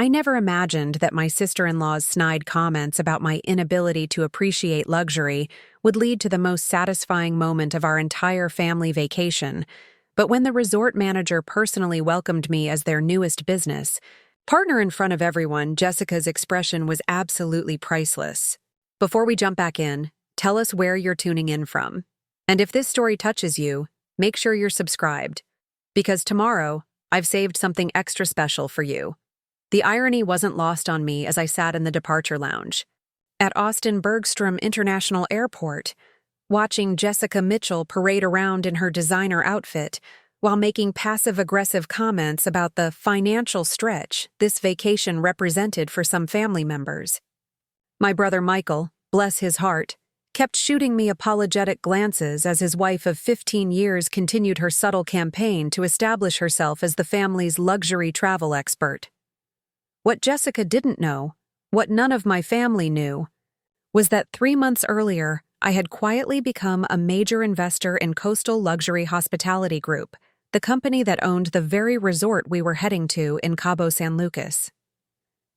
I never imagined that my sister-in-law's snide comments about my inability to appreciate luxury would lead to the most satisfying moment of our entire family vacation. But when the resort manager personally welcomed me as their newest business partner in front of everyone, Jessica's expression was absolutely priceless. Before we jump back in, tell us where you're tuning in from. And if this story touches you, make sure you're subscribed. Because tomorrow, I've saved something extra special for you. The irony wasn't lost on me as I sat in the departure lounge at Austin Bergstrom International Airport, watching Jessica Mitchell parade around in her designer outfit while making passive-aggressive comments about the financial stretch this vacation represented for some family members. My brother Michael, bless his heart, kept shooting me apologetic glances as his wife of 15 years continued her subtle campaign to establish herself as the family's luxury travel expert. What Jessica didn't know, what none of my family knew, was that 3 months earlier, I had quietly become a major investor in Coastal Luxury Hospitality Group, the company that owned the very resort we were heading to in Cabo San Lucas.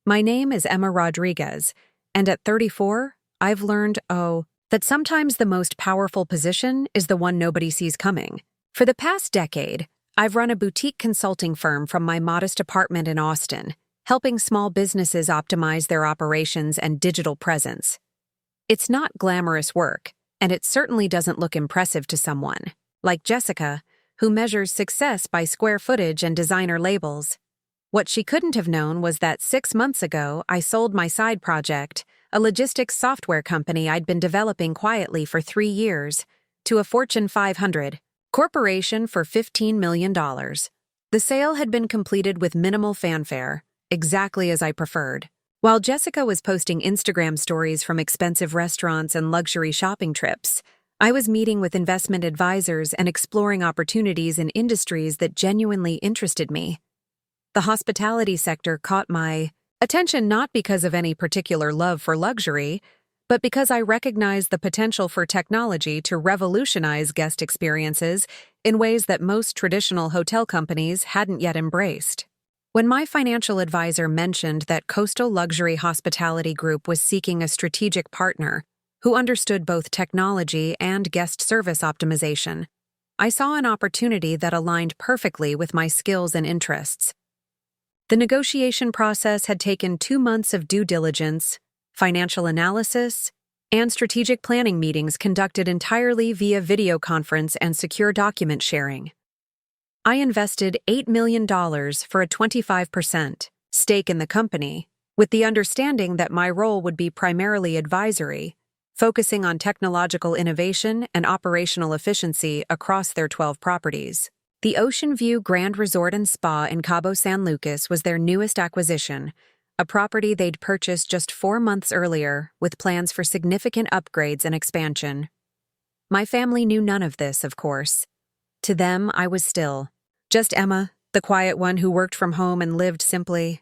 My name is Emma Rodriguez, and at 34, I've learned, that sometimes the most powerful position is the one nobody sees coming. For the past decade, I've run a boutique consulting firm from my modest apartment in Austin, helping small businesses optimize their operations and digital presence. It's not glamorous work, and it certainly doesn't look impressive to someone like Jessica, who measures success by square footage and designer labels. What she couldn't have known was that 6 months ago, I sold my side project, a logistics software company I'd been developing quietly for 3 years, to a Fortune 500 corporation for $15 million. The sale had been completed with minimal fanfare, exactly as I preferred. While Jessica was posting Instagram stories from expensive restaurants and luxury shopping trips, I was meeting with investment advisors and exploring opportunities in industries that genuinely interested me. The hospitality sector caught my attention not because of any particular love for luxury, but because I recognized the potential for technology to revolutionize guest experiences in ways that most traditional hotel companies hadn't yet embraced. When my financial advisor mentioned that Coastal Luxury Hospitality Group was seeking a strategic partner who understood both technology and guest service optimization, I saw an opportunity that aligned perfectly with my skills and interests. The negotiation process had taken 2 months of due diligence, financial analysis, and strategic planning meetings conducted entirely via video conference and secure document sharing. I invested $8 million for a 25% stake in the company, with the understanding that my role would be primarily advisory, focusing on technological innovation and operational efficiency across their 12 properties. The Ocean View Grand Resort and Spa in Cabo San Lucas was their newest acquisition, a property they'd purchased just 4 months earlier, with plans for significant upgrades and expansion. My family knew none of this, of course. To them, I was still just Emma, the quiet one who worked from home and lived simply.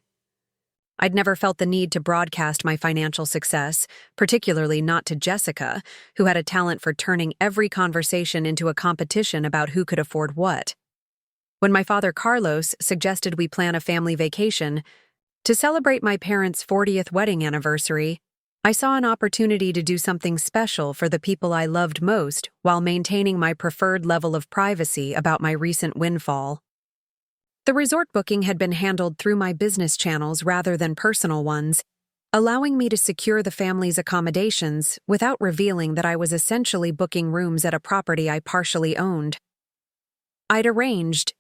I'd never felt the need to broadcast my financial success, particularly not to Jessica, who had a talent for turning every conversation into a competition about who could afford what. When my father Carlos suggested we plan a family vacation to celebrate my parents' 40th wedding anniversary, I saw an opportunity to do something special for the people I loved most while maintaining my preferred level of privacy about my recent windfall. The resort booking had been handled through my business channels rather than personal ones, allowing me to secure the family's accommodations without revealing that I was essentially booking rooms at a property I partially owned. I'd arranged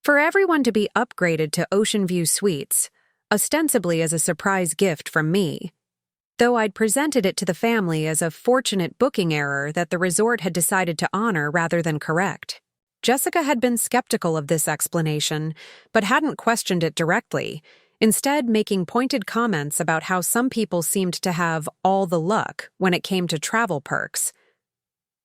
for everyone to be upgraded to Ocean View suites, ostensibly as a surprise gift from me, though I'd presented it to the family as a fortunate booking error that the resort had decided to honor rather than correct. Jessica had been skeptical of this explanation, but hadn't questioned it directly, instead making pointed comments about how some people seemed to have all the luck when it came to travel perks.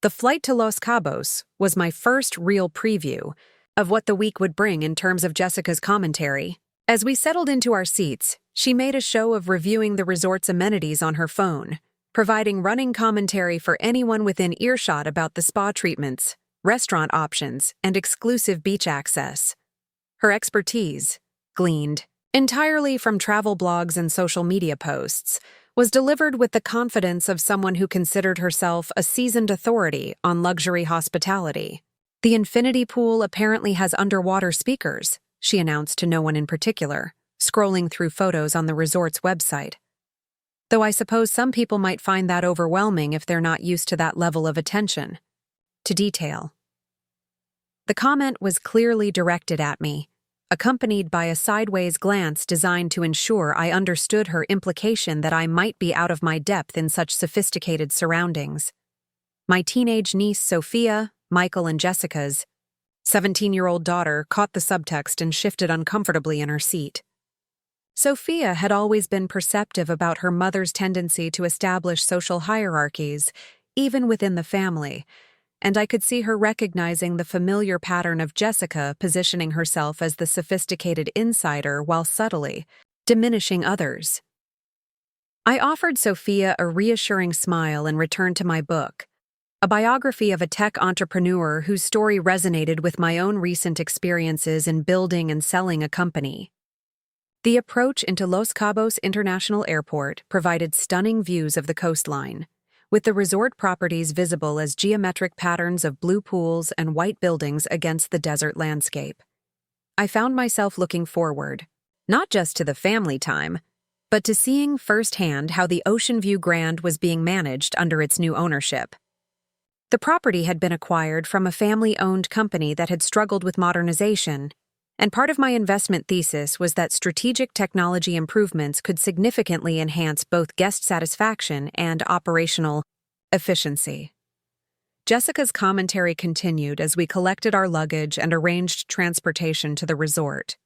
The flight to Los Cabos was my first real preview of what the week would bring in terms of Jessica's commentary. As we settled into our seats, she made a show of reviewing the resort's amenities on her phone, providing running commentary for anyone within earshot about the spa treatments, restaurant options, and exclusive beach access. Her expertise, gleaned, entirely from travel blogs and social media posts, was delivered with the confidence of someone who considered herself a seasoned authority on luxury hospitality. "The infinity pool apparently has underwater speakers," she announced to no one in particular, scrolling through photos on the resort's website. Though I suppose some people might find that overwhelming if they're not used to that level of attention to detail. The comment was clearly directed at me, accompanied by a sideways glance designed to ensure I understood her implication that I might be out of my depth in such sophisticated surroundings. My teenage niece Sophia, Michael and Jessica's 17-year-old daughter caught the subtext and shifted uncomfortably in her seat. Sophia had always been perceptive about her mother's tendency to establish social hierarchies, even within the family, and I could see her recognizing the familiar pattern of Jessica positioning herself as the sophisticated insider while subtly diminishing others. I offered Sophia a reassuring smile and returned to my book, a biography of a tech entrepreneur whose story resonated with my own recent experiences in building and selling a company. The approach into Los Cabos International Airport provided stunning views of the coastline, with the resort properties visible as geometric patterns of blue pools and white buildings against the desert landscape. I found myself looking forward, not just to the family time, but to seeing firsthand how the Ocean View Grand was being managed under its new ownership. The property had been acquired from a family-owned company that had struggled with modernization, and part of my investment thesis was that strategic technology improvements could significantly enhance both guest satisfaction and operational efficiency. Jessica's commentary continued as we collected our luggage and arranged transportation to the resort.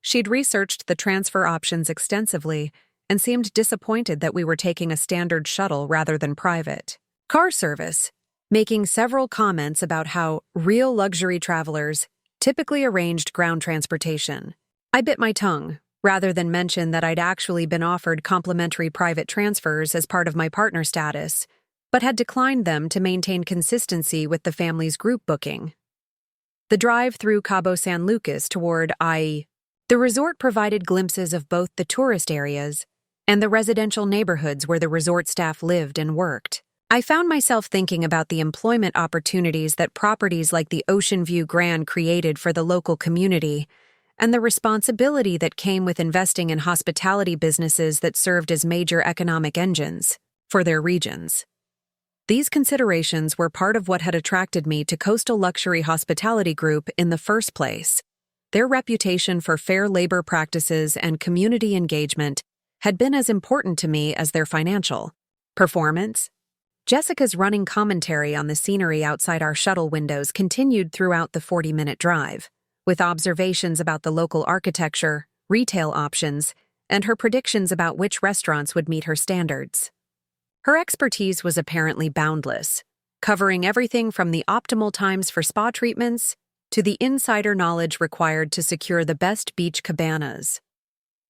She'd researched the transfer options extensively and seemed disappointed that we were taking a standard shuttle rather than private car service, making several comments about how real luxury travelers typically arranged ground transportation. I bit my tongue, rather than mention that I'd actually been offered complimentary private transfers as part of my partner status, but had declined them to maintain consistency with the family's group booking. The drive through Cabo San Lucas toward the resort provided glimpses of both the tourist areas and the residential neighborhoods where the resort staff lived and worked. I found myself thinking about the employment opportunities that properties like the Ocean View Grand created for the local community, and the responsibility that came with investing in hospitality businesses that served as major economic engines for their regions. These considerations were part of what had attracted me to Coastal Luxury Hospitality Group in the first place. Their reputation for fair labor practices and community engagement had been as important to me as their financial performance. Jessica's running commentary on the scenery outside our shuttle windows continued throughout the 40-minute drive, with observations about the local architecture, retail options, and her predictions about which restaurants would meet her standards. Her expertise was apparently boundless, covering everything from the optimal times for spa treatments to the insider knowledge required to secure the best beach cabanas.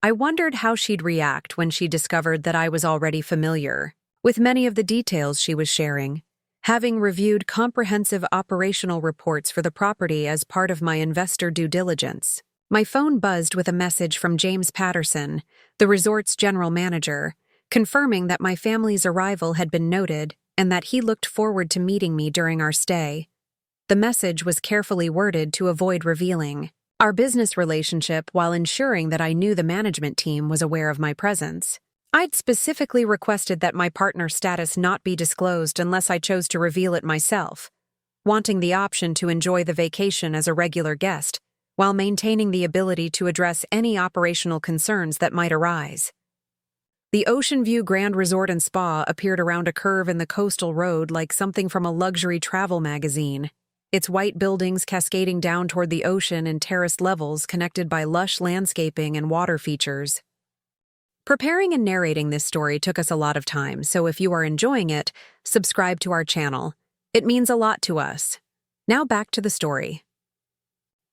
I wondered how she'd react when she discovered that I was already familiar with many of the details she was sharing, having reviewed comprehensive operational reports for the property as part of my investor due diligence. My phone buzzed with a message from James Patterson, the resort's general manager, confirming that my family's arrival had been noted and that he looked forward to meeting me during our stay. The message was carefully worded to avoid revealing our business relationship while ensuring that I knew the management team was aware of my presence. I'd specifically requested that my partner status not be disclosed unless I chose to reveal it myself, wanting the option to enjoy the vacation as a regular guest, while maintaining the ability to address any operational concerns that might arise. The Ocean View Grand Resort and Spa appeared around a curve in the coastal road like something from a luxury travel magazine, its white buildings cascading down toward the ocean in terraced levels connected by lush landscaping and water features. Preparing and narrating this story took us a lot of time, so if you are enjoying it, subscribe to our channel. It means a lot to us. Now back to the story.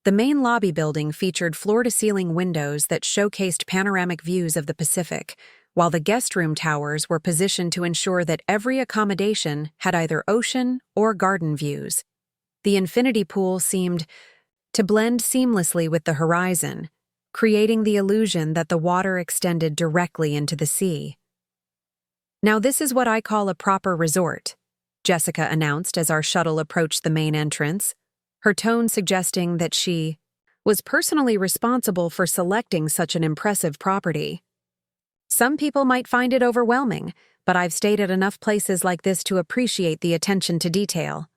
The main lobby building featured floor-to-ceiling windows that showcased panoramic views of the Pacific, while the guest room towers were positioned to ensure that every accommodation had either ocean or garden views. The infinity pool seemed to blend seamlessly with the horizon, creating the illusion that the water extended directly into the sea. "Now this is what I call a proper resort," Jessica announced as our shuttle approached the main entrance, her tone suggesting that she was personally responsible for selecting such an impressive property. "Some people might find it overwhelming, but I've stayed at enough places like this to appreciate the attention to detail."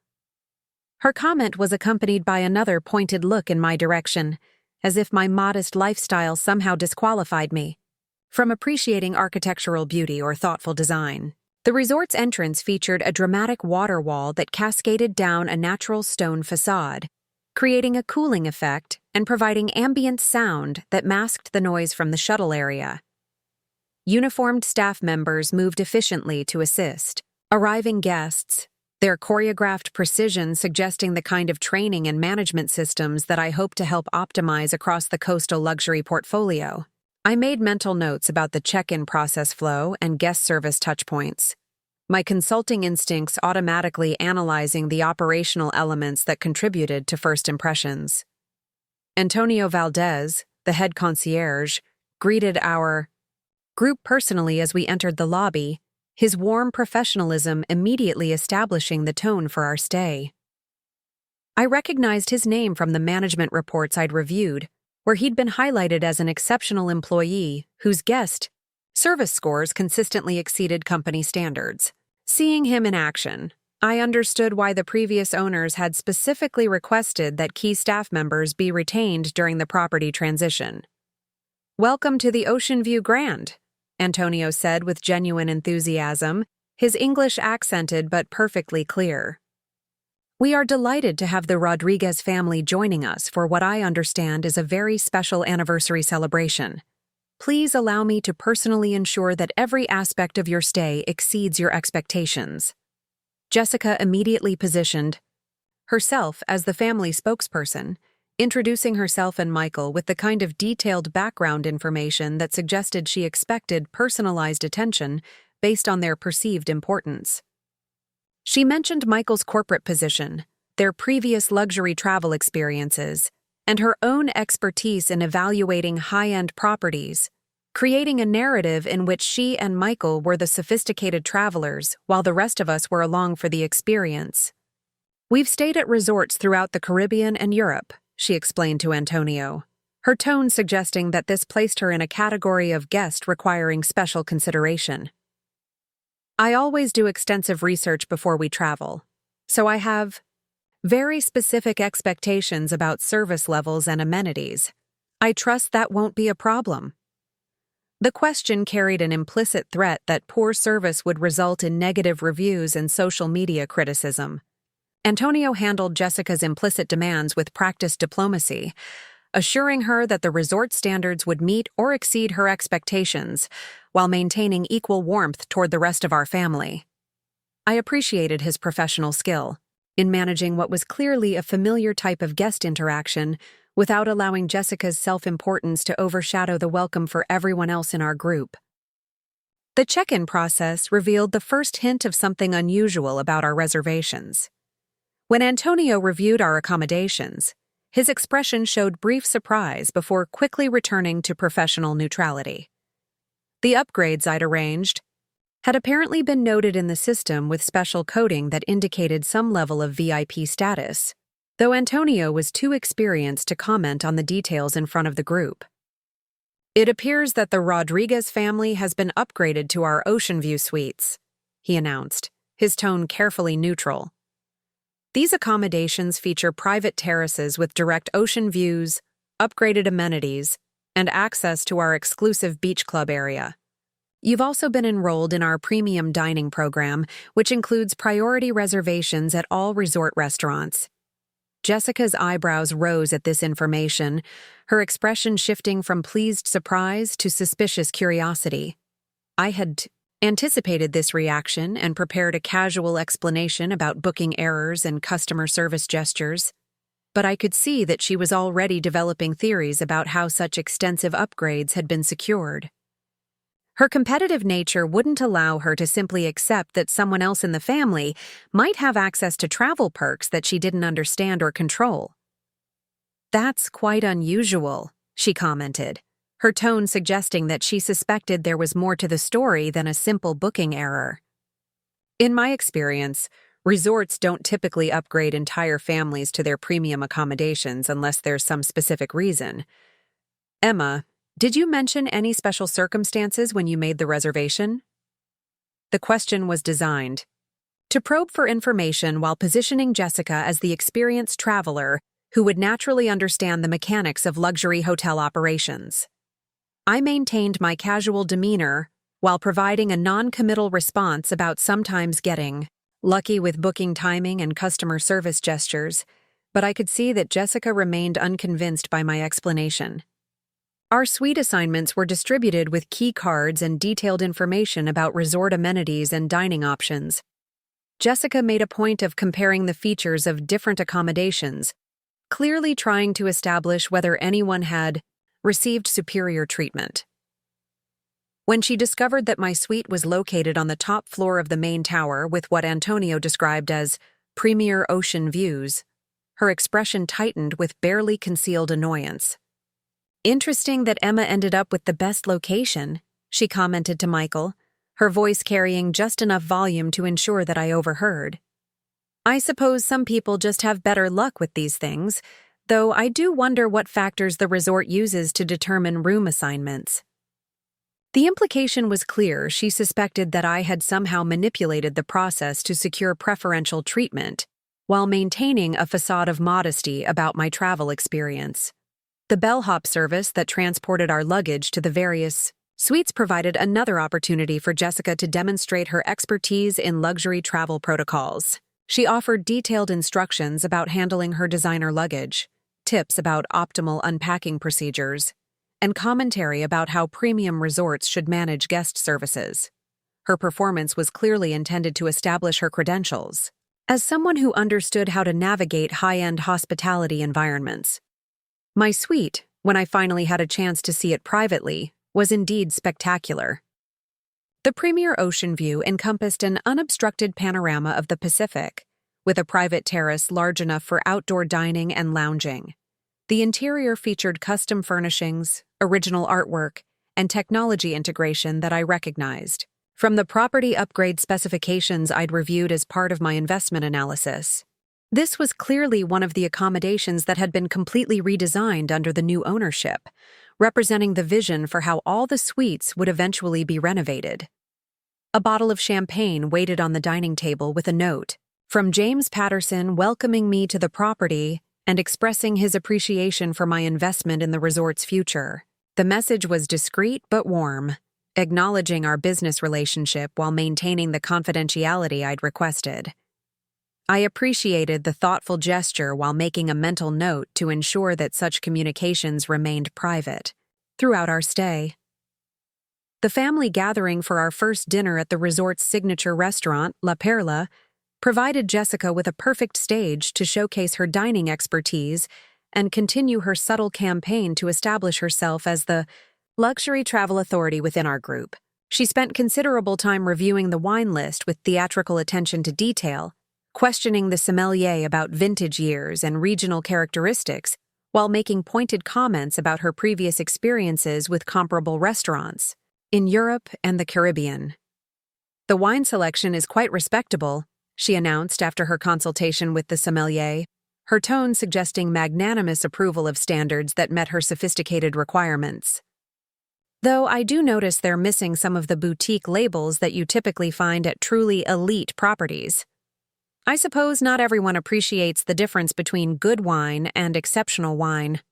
Her comment was accompanied by another pointed look in my direction, as if my modest lifestyle somehow disqualified me from appreciating architectural beauty or thoughtful design. The resort's entrance featured a dramatic water wall that cascaded down a natural stone facade, creating a cooling effect and providing ambient sound that masked the noise from the shuttle area. Uniformed staff members moved efficiently to assist arriving guests, their choreographed precision suggesting the kind of training and management systems that I hope to help optimize across the coastal luxury portfolio. I made mental notes about the check-in process flow and guest service touchpoints, my consulting instincts automatically analyzing the operational elements that contributed to first impressions. Antonio Valdez, the head concierge, greeted our group personally as we entered the lobby, his warm professionalism immediately establishing the tone for our stay. I recognized his name from the management reports I'd reviewed, where he'd been highlighted as an exceptional employee whose guest service scores consistently exceeded company standards. Seeing him in action, I understood why the previous owners had specifically requested that key staff members be retained during the property transition. "Welcome to the Ocean View Grand," Antonio said with genuine enthusiasm, his English accented but perfectly clear. "We are delighted to have the Rodriguez family joining us for what I understand is a very special anniversary celebration. Please allow me to personally ensure that every aspect of your stay exceeds your expectations." Jessica immediately positioned herself as the family spokesperson, introducing herself and Michael with the kind of detailed background information that suggested she expected personalized attention based on their perceived importance. She mentioned Michael's corporate position, their previous luxury travel experiences, and her own expertise in evaluating high-end properties, creating a narrative in which she and Michael were the sophisticated travelers while the rest of us were along for the experience. "We've stayed at resorts throughout the Caribbean and Europe," she explained to Antonio, her tone suggesting that this placed her in a category of guest requiring special consideration. "I always do extensive research before we travel, so I have very specific expectations about service levels and amenities. I trust that won't be a problem." The question carried an implicit threat that poor service would result in negative reviews and social media criticism. Antonio handled Jessica's implicit demands with practiced diplomacy, assuring her that the resort standards would meet or exceed her expectations, while maintaining equal warmth toward the rest of our family. I appreciated his professional skill in managing what was clearly a familiar type of guest interaction without allowing Jessica's self-importance to overshadow the welcome for everyone else in our group. The check-in process revealed the first hint of something unusual about our reservations. When Antonio reviewed our accommodations, his expression showed brief surprise before quickly returning to professional neutrality. The upgrades I'd arranged had apparently been noted in the system with special coding that indicated some level of VIP status, though Antonio was too experienced to comment on the details in front of the group. "It appears that the Rodriguez family has been upgraded to our Ocean View suites," he announced, his tone carefully neutral. "These accommodations feature private terraces with direct ocean views, upgraded amenities, and access to our exclusive beach club area. You've also been enrolled in our premium dining program, which includes priority reservations at all resort restaurants." Jessica's eyebrows rose at this information, her expression shifting from pleased surprise to suspicious curiosity. I had anticipated this reaction and prepared a casual explanation about booking errors and customer service gestures, but I could see that she was already developing theories about how such extensive upgrades had been secured. Her competitive nature wouldn't allow her to simply accept that someone else in the family might have access to travel perks that she didn't understand or control. "That's quite unusual," she commented, her tone suggesting that she suspected there was more to the story than a simple booking error. In my experience, resorts don't typically upgrade entire families to their premium accommodations unless there's some specific reason. Emma, did you mention any special circumstances when you made the reservation? The question was designed to probe for information while positioning Jessica as the experienced traveler who would naturally understand the mechanics of luxury hotel operations. I maintained my casual demeanor while providing a non-committal response about sometimes getting lucky with booking timing and customer service gestures, but I could see that Jessica remained unconvinced by my explanation. Our suite assignments were distributed with key cards and detailed information about resort amenities and dining options. Jessica made a point of comparing the features of different accommodations, clearly trying to establish whether anyone had received superior treatment. When she discovered that my suite was located on the top floor of the main tower with what Antonio described as premier ocean views, her expression tightened with barely concealed annoyance. "Interesting that Emma ended up with the best location," she commented to Michael, her voice carrying just enough volume to ensure that I overheard. "I suppose some people just have better luck with these things, though I do wonder what factors the resort uses to determine room assignments." The implication was clear. She suspected that I had somehow manipulated the process to secure preferential treatment, while maintaining a facade of modesty about my travel experience. The bellhop service that transported our luggage to the various suites provided another opportunity for Jessica to demonstrate her expertise in luxury travel protocols. She offered detailed instructions about handling her designer luggage, tips about optimal unpacking procedures, and commentary about how premium resorts should manage guest services. Her performance was clearly intended to establish her credentials as someone who understood how to navigate high-end hospitality environments. My suite, when I finally had a chance to see it privately, was indeed spectacular. The premier ocean view encompassed an unobstructed panorama of the Pacific, with a private terrace large enough for outdoor dining and lounging. The interior featured custom furnishings, original artwork, and technology integration that I recognized from the property upgrade specifications I'd reviewed as part of my investment analysis. This was clearly one of the accommodations that had been completely redesigned under the new ownership, representing the vision for how all the suites would eventually be renovated. A bottle of champagne waited on the dining table with a note from James Patterson welcoming me to the property and expressing his appreciation for my investment in the resort's future. The message was discreet but warm, acknowledging our business relationship while maintaining the confidentiality I'd requested. I appreciated the thoughtful gesture while making a mental note to ensure that such communications remained private throughout our stay. The family gathering for our first dinner at the resort's signature restaurant, La Perla, provided Jessica with a perfect stage to showcase her dining expertise and continue her subtle campaign to establish herself as the luxury travel authority within our group. She spent considerable time reviewing the wine list with theatrical attention to detail, questioning the sommelier about vintage years and regional characteristics, while making pointed comments about her previous experiences with comparable restaurants in Europe and the Caribbean. "The wine selection is quite respectable," she announced after her consultation with the sommelier, her tone suggesting magnanimous approval of standards that met her sophisticated requirements. "Though I do notice they're missing some of the boutique labels that you typically find at truly elite properties. I suppose not everyone appreciates the difference between good wine and exceptional wine."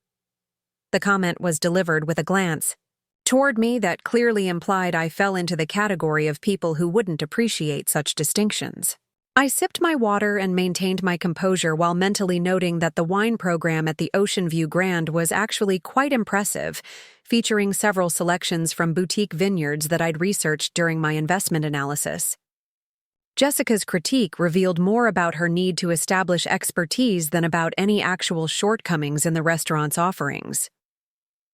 The comment was delivered with a glance toward me that clearly implied I fell into the category of people who wouldn't appreciate such distinctions. I sipped my water and maintained my composure while mentally noting that the wine program at the Ocean View Grand was actually quite impressive, featuring several selections from boutique vineyards that I'd researched during my investment analysis. Jessica's critique revealed more about her need to establish expertise than about any actual shortcomings in the restaurant's offerings.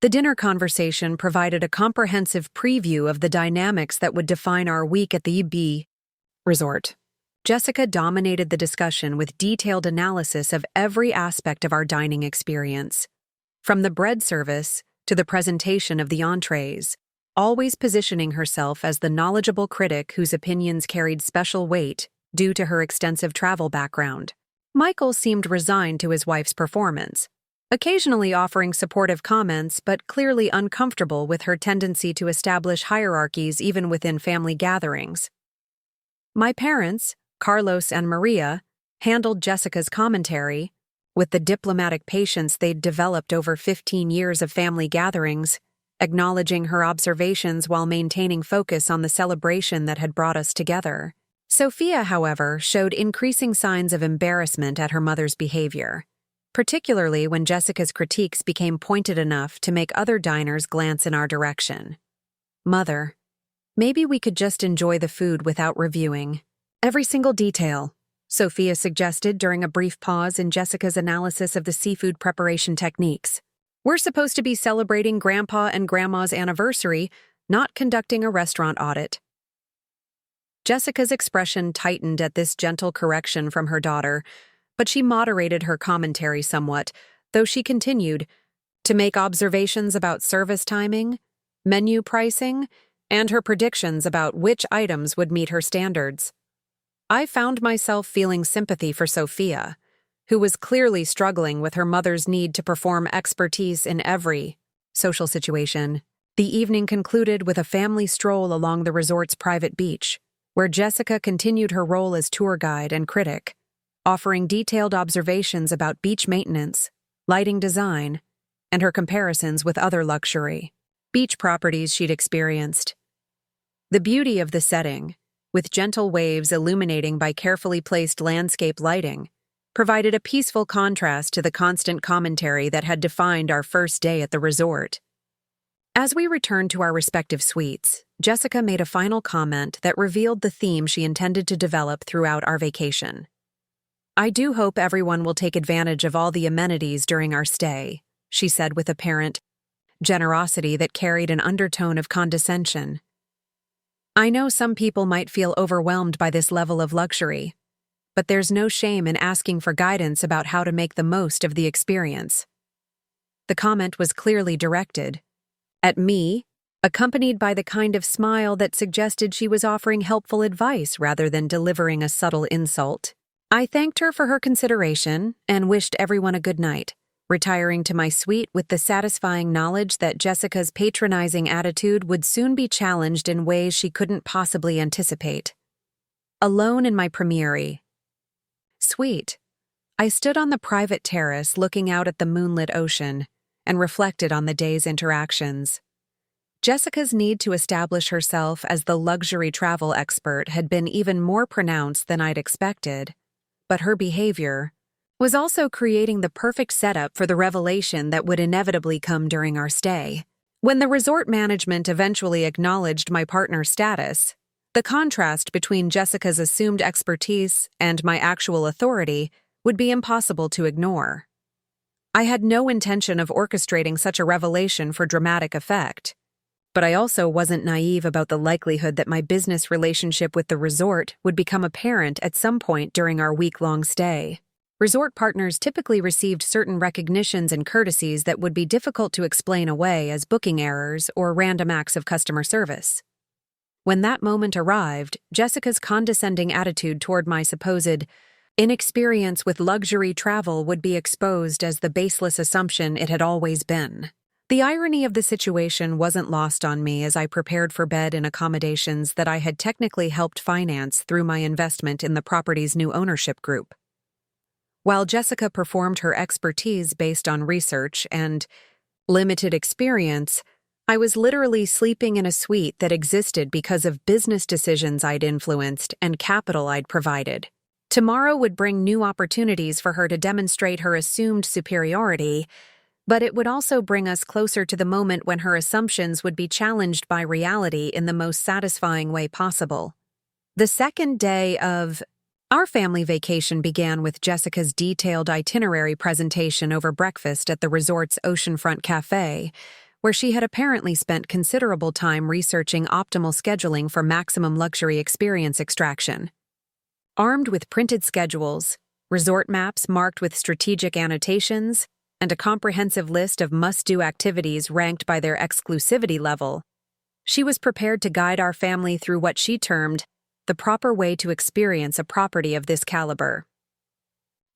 The dinner conversation provided a comprehensive preview of the dynamics that would define our week at the UB resort. Jessica dominated the discussion with detailed analysis of every aspect of our dining experience, from the bread service to the presentation of the entrees, always positioning herself as the knowledgeable critic whose opinions carried special weight due to her extensive travel background. Michael seemed resigned to his wife's performance, occasionally offering supportive comments but clearly uncomfortable with her tendency to establish hierarchies even within family gatherings. My parents, Carlos and Maria, handled Jessica's commentary with the diplomatic patience they'd developed over 15 years of family gatherings, acknowledging her observations while maintaining focus on the celebration that had brought us together. Sophia, however, showed increasing signs of embarrassment at her mother's behavior, particularly when Jessica's critiques became pointed enough to make other diners glance in our direction. "Mother, maybe we could just enjoy the food without reviewing every single detail," Sophia suggested during a brief pause in Jessica's analysis of the seafood preparation techniques. "We're supposed to be celebrating Grandpa and Grandma's anniversary, not conducting a restaurant audit." Jessica's expression tightened at this gentle correction from her daughter, but she moderated her commentary somewhat, though she continued to make observations about service timing, menu pricing, and her predictions about which items would meet her standards. I found myself feeling sympathy for Sophia, who was clearly struggling with her mother's need to perform expertise in every social situation. The evening concluded with a family stroll along the resort's private beach, where Jessica continued her role as tour guide and critic, offering detailed observations about beach maintenance, lighting design, and her comparisons with other luxury beach properties she'd experienced. The beauty of the setting, with gentle waves illuminating by carefully placed landscape lighting, provided a peaceful contrast to the constant commentary that had defined our first day at the resort. As we returned to our respective suites, Jessica made a final comment that revealed the theme she intended to develop throughout our vacation. "I do hope everyone will take advantage of all the amenities during our stay," she said with apparent generosity that carried an undertone of condescension. "I know some people might feel overwhelmed by this level of luxury, but there's no shame in asking for guidance about how to make the most of the experience." The comment was clearly directed at me, accompanied by the kind of smile that suggested she was offering helpful advice rather than delivering a subtle insult. I thanked her for her consideration and wished everyone a good night, retiring to my suite with the satisfying knowledge that Jessica's patronizing attitude would soon be challenged in ways she couldn't possibly anticipate. Alone in my premiere suite, I stood on the private terrace looking out at the moonlit ocean and reflected on the day's interactions. Jessica's need to establish herself as the luxury travel expert had been even more pronounced than I'd expected, but her behavior was also creating the perfect setup for the revelation that would inevitably come during our stay. When the resort management eventually acknowledged my partner's status, the contrast between Jessica's assumed expertise and my actual authority would be impossible to ignore. I had no intention of orchestrating such a revelation for dramatic effect, but I also wasn't naive about the likelihood that my business relationship with the resort would become apparent at some point during our week-long stay. Resort partners typically received certain recognitions and courtesies that would be difficult to explain away as booking errors or random acts of customer service. When that moment arrived, Jessica's condescending attitude toward my supposed inexperience with luxury travel would be exposed as the baseless assumption it had always been. The irony of the situation wasn't lost on me as I prepared for bed in accommodations that I had technically helped finance through my investment in the property's new ownership group. While Jessica performed her expertise based on research and limited experience, I was literally sleeping in a suite that existed because of business decisions I'd influenced and capital I'd provided. Tomorrow would bring new opportunities for her to demonstrate her assumed superiority, but it would also bring us closer to the moment when her assumptions would be challenged by reality in the most satisfying way possible. The second day of our family vacation began with Jessica's detailed itinerary presentation over breakfast at the resort's oceanfront cafe, where she had apparently spent considerable time researching optimal scheduling for maximum luxury experience extraction. Armed with printed schedules, resort maps marked with strategic annotations, and a comprehensive list of must-do activities ranked by their exclusivity level. She was prepared to guide our family through what she termed the proper way to experience a property of this caliber.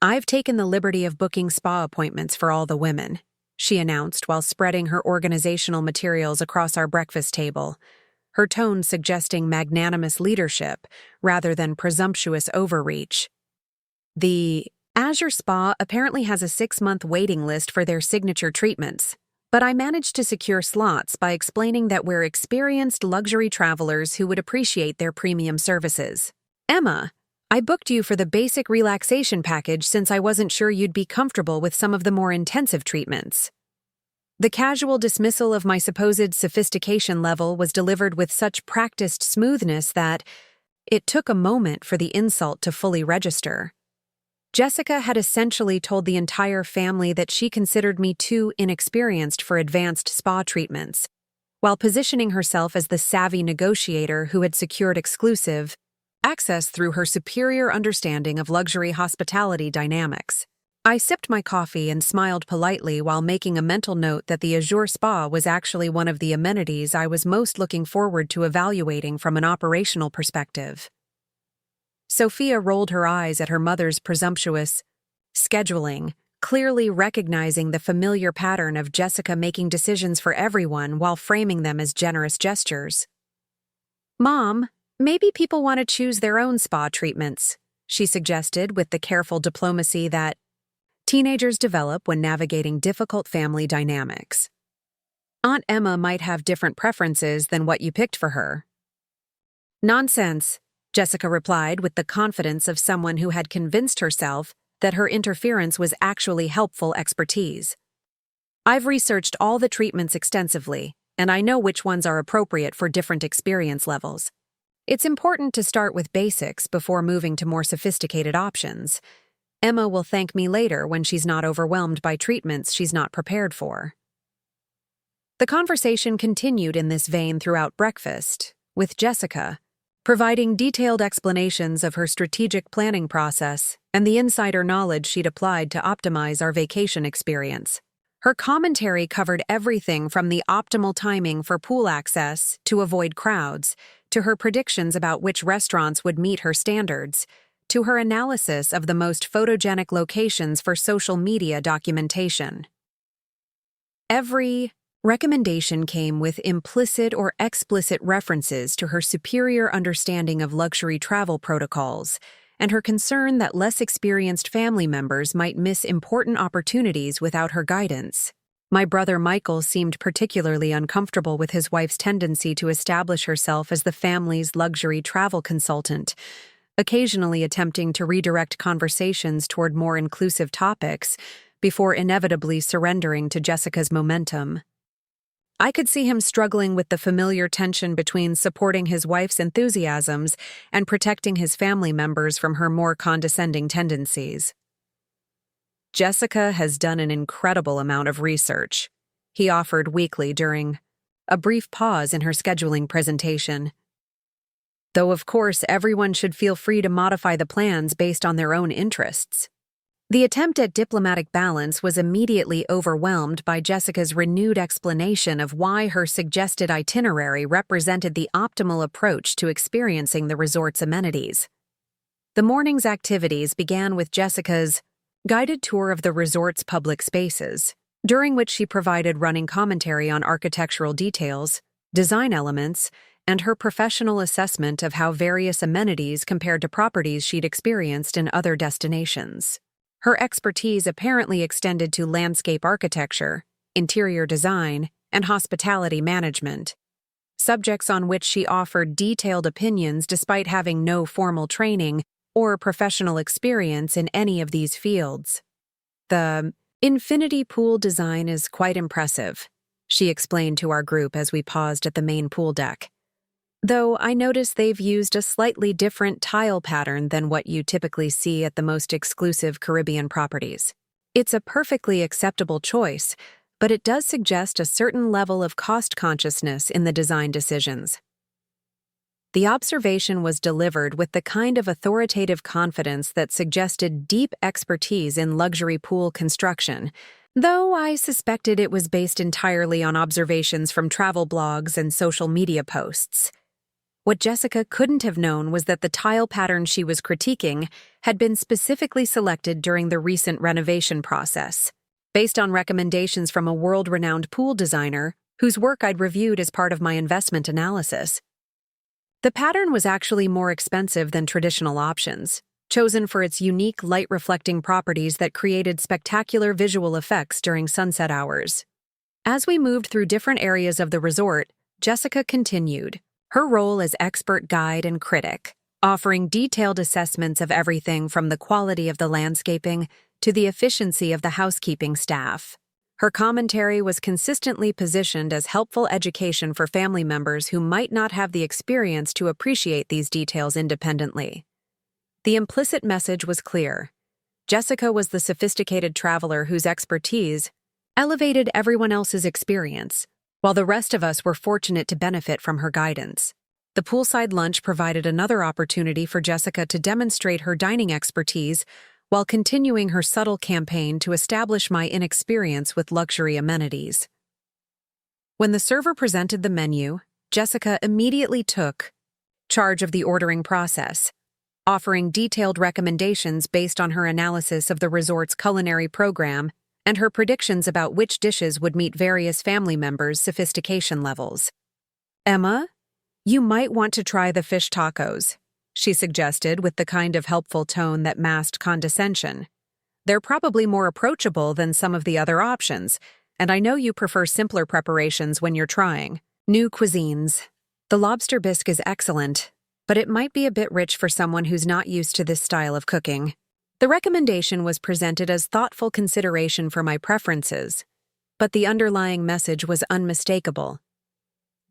"I've taken the liberty of booking spa appointments for all the women," she announced while spreading her organizational materials across our breakfast table, her tone suggesting magnanimous leadership rather than presumptuous overreach. "The Azure Spa apparently has a 6-month waiting list for their signature treatments, but I managed to secure slots by explaining that we're experienced luxury travelers who would appreciate their premium services. Emma, I booked you for the basic relaxation package since I wasn't sure you'd be comfortable with some of the more intensive treatments." The casual dismissal of my supposed sophistication level was delivered with such practiced smoothness that it took a moment for the insult to fully register. Jessica had essentially told the entire family that she considered me too inexperienced for advanced spa treatments, while positioning herself as the savvy negotiator who had secured exclusive access through her superior understanding of luxury hospitality dynamics. I sipped my coffee and smiled politely while making a mental note that the Azure Spa was actually one of the amenities I was most looking forward to evaluating from an operational perspective. Sophia rolled her eyes at her mother's presumptuous scheduling, clearly recognizing the familiar pattern of Jessica making decisions for everyone while framing them as generous gestures. "Mom, maybe people want to choose their own spa treatments," she suggested with the careful diplomacy that teenagers develop when navigating difficult family dynamics. "Aunt Emma might have different preferences than what you picked for her." "Nonsense," Jessica replied with the confidence of someone who had convinced herself that her interference was actually helpful expertise. "I've researched all the treatments extensively, and I know which ones are appropriate for different experience levels. It's important to start with basics before moving to more sophisticated options. Emma will thank me later when she's not overwhelmed by treatments she's not prepared for." The conversation continued in this vein throughout breakfast, with Jessica providing detailed explanations of her strategic planning process and the insider knowledge she'd applied to optimize our vacation experience. Her commentary covered everything from the optimal timing for pool access to avoid crowds, to her predictions about which restaurants would meet her standards, to her analysis of the most photogenic locations for social media documentation. Every recommendation came with implicit or explicit references to her superior understanding of luxury travel protocols and her concern that less experienced family members might miss important opportunities without her guidance. My brother Michael seemed particularly uncomfortable with his wife's tendency to establish herself as the family's luxury travel consultant, occasionally attempting to redirect conversations toward more inclusive topics before inevitably surrendering to Jessica's momentum. I could see him struggling with the familiar tension between supporting his wife's enthusiasms and protecting his family members from her more condescending tendencies. "Jessica has done an incredible amount of research," he offered weakly during a brief pause in her scheduling presentation. "Though of course everyone should feel free to modify the plans based on their own interests." The attempt at diplomatic balance was immediately overwhelmed by Jessica's renewed explanation of why her suggested itinerary represented the optimal approach to experiencing the resort's amenities. The morning's activities began with Jessica's guided tour of the resort's public spaces, during which she provided running commentary on architectural details, design elements, and her professional assessment of how various amenities compared to properties she'd experienced in other destinations. Her expertise apparently extended to landscape architecture, interior design, and hospitality management, subjects on which she offered detailed opinions despite having no formal training or professional experience in any of these fields. "The infinity pool design is quite impressive," she explained to our group as we paused at the main pool deck. "Though I notice they've used a slightly different tile pattern than what you typically see at the most exclusive Caribbean properties. It's a perfectly acceptable choice, but it does suggest a certain level of cost consciousness in the design decisions." The observation was delivered with the kind of authoritative confidence that suggested deep expertise in luxury pool construction, though I suspected it was based entirely on observations from travel blogs and social media posts. What Jessica couldn't have known was that the tile pattern she was critiquing had been specifically selected during the recent renovation process, based on recommendations from a world-renowned pool designer whose work I'd reviewed as part of my investment analysis. The pattern was actually more expensive than traditional options, chosen for its unique light-reflecting properties that created spectacular visual effects during sunset hours. As we moved through different areas of the resort, Jessica continued, her role as expert guide and critic, offering detailed assessments of everything from the quality of the landscaping to the efficiency of the housekeeping staff. Her commentary was consistently positioned as helpful education for family members who might not have the experience to appreciate these details independently. The implicit message was clear. Jessica was the sophisticated traveler whose expertise elevated everyone else's experience, while the rest of us were fortunate to benefit from her guidance. The poolside lunch provided another opportunity for Jessica to demonstrate her dining expertise while continuing her subtle campaign to establish my inexperience with luxury amenities. When the server presented the menu, Jessica immediately took charge of the ordering process, offering detailed recommendations based on her analysis of the resort's culinary program and her predictions about which dishes would meet various family members' sophistication levels. "Emma, you might want to try the fish tacos," she suggested with the kind of helpful tone that masked condescension. "They're probably more approachable than some of the other options, and I know you prefer simpler preparations when you're trying new cuisines. The lobster bisque is excellent, but it might be a bit rich for someone who's not used to this style of cooking." The recommendation was presented as thoughtful consideration for my preferences, but the underlying message was unmistakable.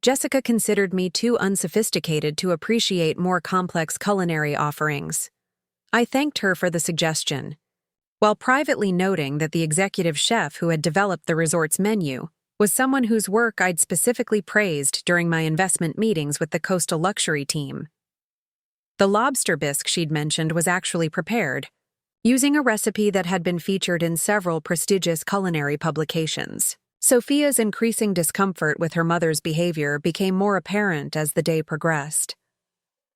Jessica considered me too unsophisticated to appreciate more complex culinary offerings. I thanked her for the suggestion, while privately noting that the executive chef who had developed the resort's menu was someone whose work I'd specifically praised during my investment meetings with the coastal luxury team. The lobster bisque she'd mentioned was actually prepared, using a recipe that had been featured in several prestigious culinary publications. Sophia's increasing discomfort with her mother's behavior became more apparent as the day progressed.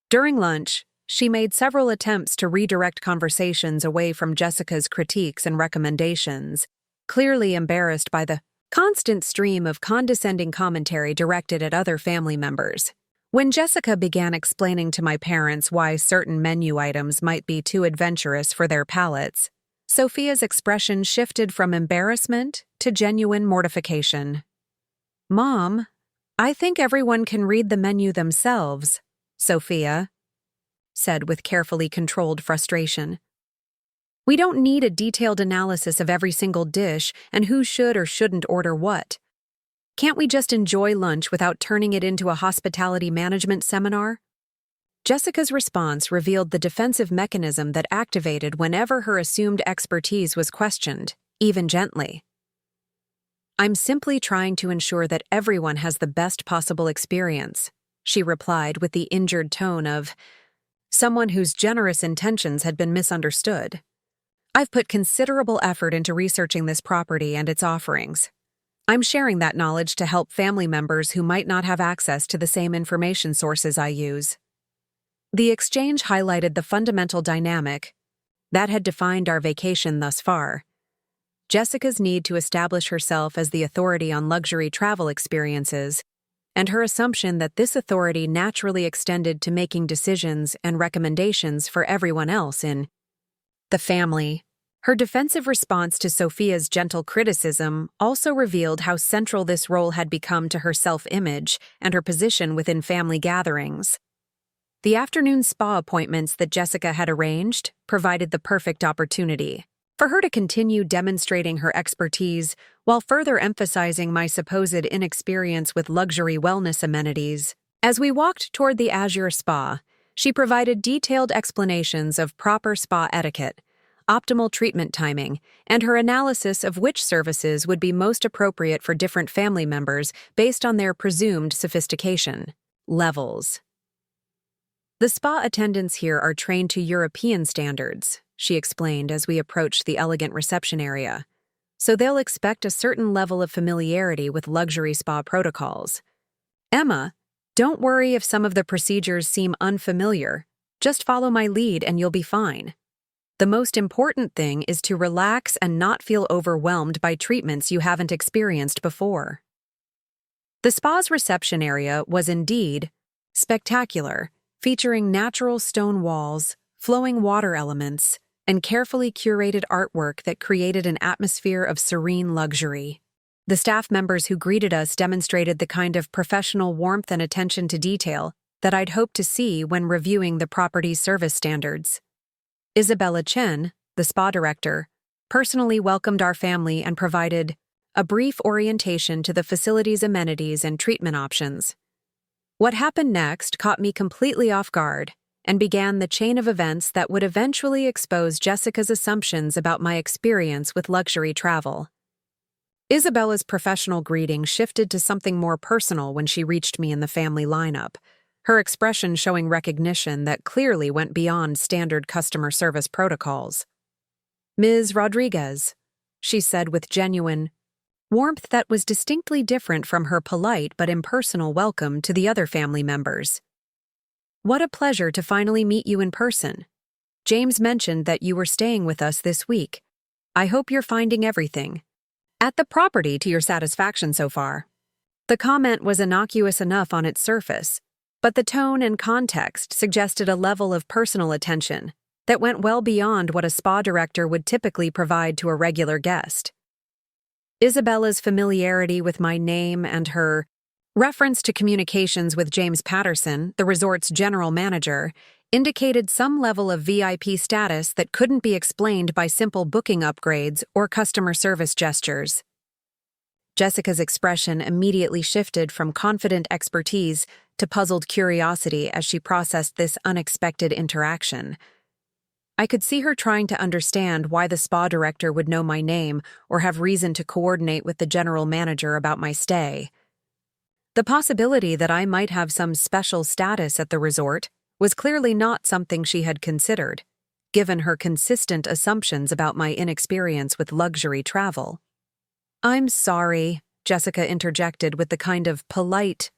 During lunch, she made several attempts to redirect conversations away from Jessica's critiques and recommendations, clearly embarrassed by the constant stream of condescending commentary directed at other family members. When Jessica began explaining to my parents why certain menu items might be too adventurous for their palates, Sophia's expression shifted from embarrassment to genuine mortification. "Mom, I think everyone can read the menu themselves," Sophia said with carefully controlled frustration. "We don't need a detailed analysis of every single dish and who should or shouldn't order what. Can't we just enjoy lunch without turning it into a hospitality management seminar?" Jessica's response revealed the defensive mechanism that activated whenever her assumed expertise was questioned, even gently. "I'm simply trying to ensure that everyone has the best possible experience," she replied with the injured tone of someone whose generous intentions had been misunderstood. "I've put considerable effort into researching this property and its offerings. I'm sharing that knowledge to help family members who might not have access to the same information sources I use." The exchange highlighted the fundamental dynamic that had defined our vacation thus far: Jessica's need to establish herself as the authority on luxury travel experiences, and her assumption that this authority naturally extended to making decisions and recommendations for everyone else in the family. Her defensive response to Sophia's gentle criticism also revealed how central this role had become to her self-image and her position within family gatherings. The afternoon spa appointments that Jessica had arranged provided the perfect opportunity for her to continue demonstrating her expertise while further emphasizing my supposed inexperience with luxury wellness amenities. As we walked toward the Azure Spa, she provided detailed explanations of proper spa etiquette, optimal treatment timing, and her analysis of which services would be most appropriate for different family members based on their presumed sophistication levels. "The spa attendants here are trained to European standards," she explained as we approached the elegant reception area. so they'll expect a certain level of familiarity with luxury spa protocols. Emma, don't worry if some of the procedures seem unfamiliar. Just follow my lead and you'll be fine. The most important thing is to relax and not feel overwhelmed by treatments you haven't experienced before. The spa's reception area was indeed spectacular, featuring natural stone walls, flowing water elements, and carefully curated artwork that created an atmosphere of serene luxury. The staff members who greeted us demonstrated the kind of professional warmth and attention to detail that I'd hoped to see when reviewing the property's service standards. Isabella Chen, the spa director, personally welcomed our family and provided a brief orientation to the facility's amenities and treatment options. What happened next caught me completely off guard and began the chain of events that would eventually expose Jessica's assumptions about my experience with luxury travel. Isabella's professional greeting shifted to something more personal when she reached me in the family lineup, her expression showing recognition that clearly went beyond standard customer service protocols. "Ms. Rodriguez," she said with genuine warmth that was distinctly different from her polite but impersonal welcome to the other family members. "What a pleasure to finally meet you in person. James mentioned that you were staying with us this week. I hope you're finding everything at the property to your satisfaction so far." The comment was innocuous enough on its surface, but the tone and context suggested a level of personal attention that went well beyond what a spa director would typically provide to a regular guest. Isabella's familiarity with my name and her reference to communications with James Patterson, the resort's general manager, indicated some level of VIP status that couldn't be explained by simple booking upgrades or customer service gestures. Jessica's expression immediately shifted from confident expertise to puzzled curiosity as she processed this unexpected interaction. I could see her trying to understand why the spa director would know my name or have reason to coordinate with the general manager about my stay. The possibility that I might have some special status at the resort was clearly not something she had considered, given her consistent assumptions about my inexperience with luxury travel. "I'm sorry," Jessica interjected with the kind of polite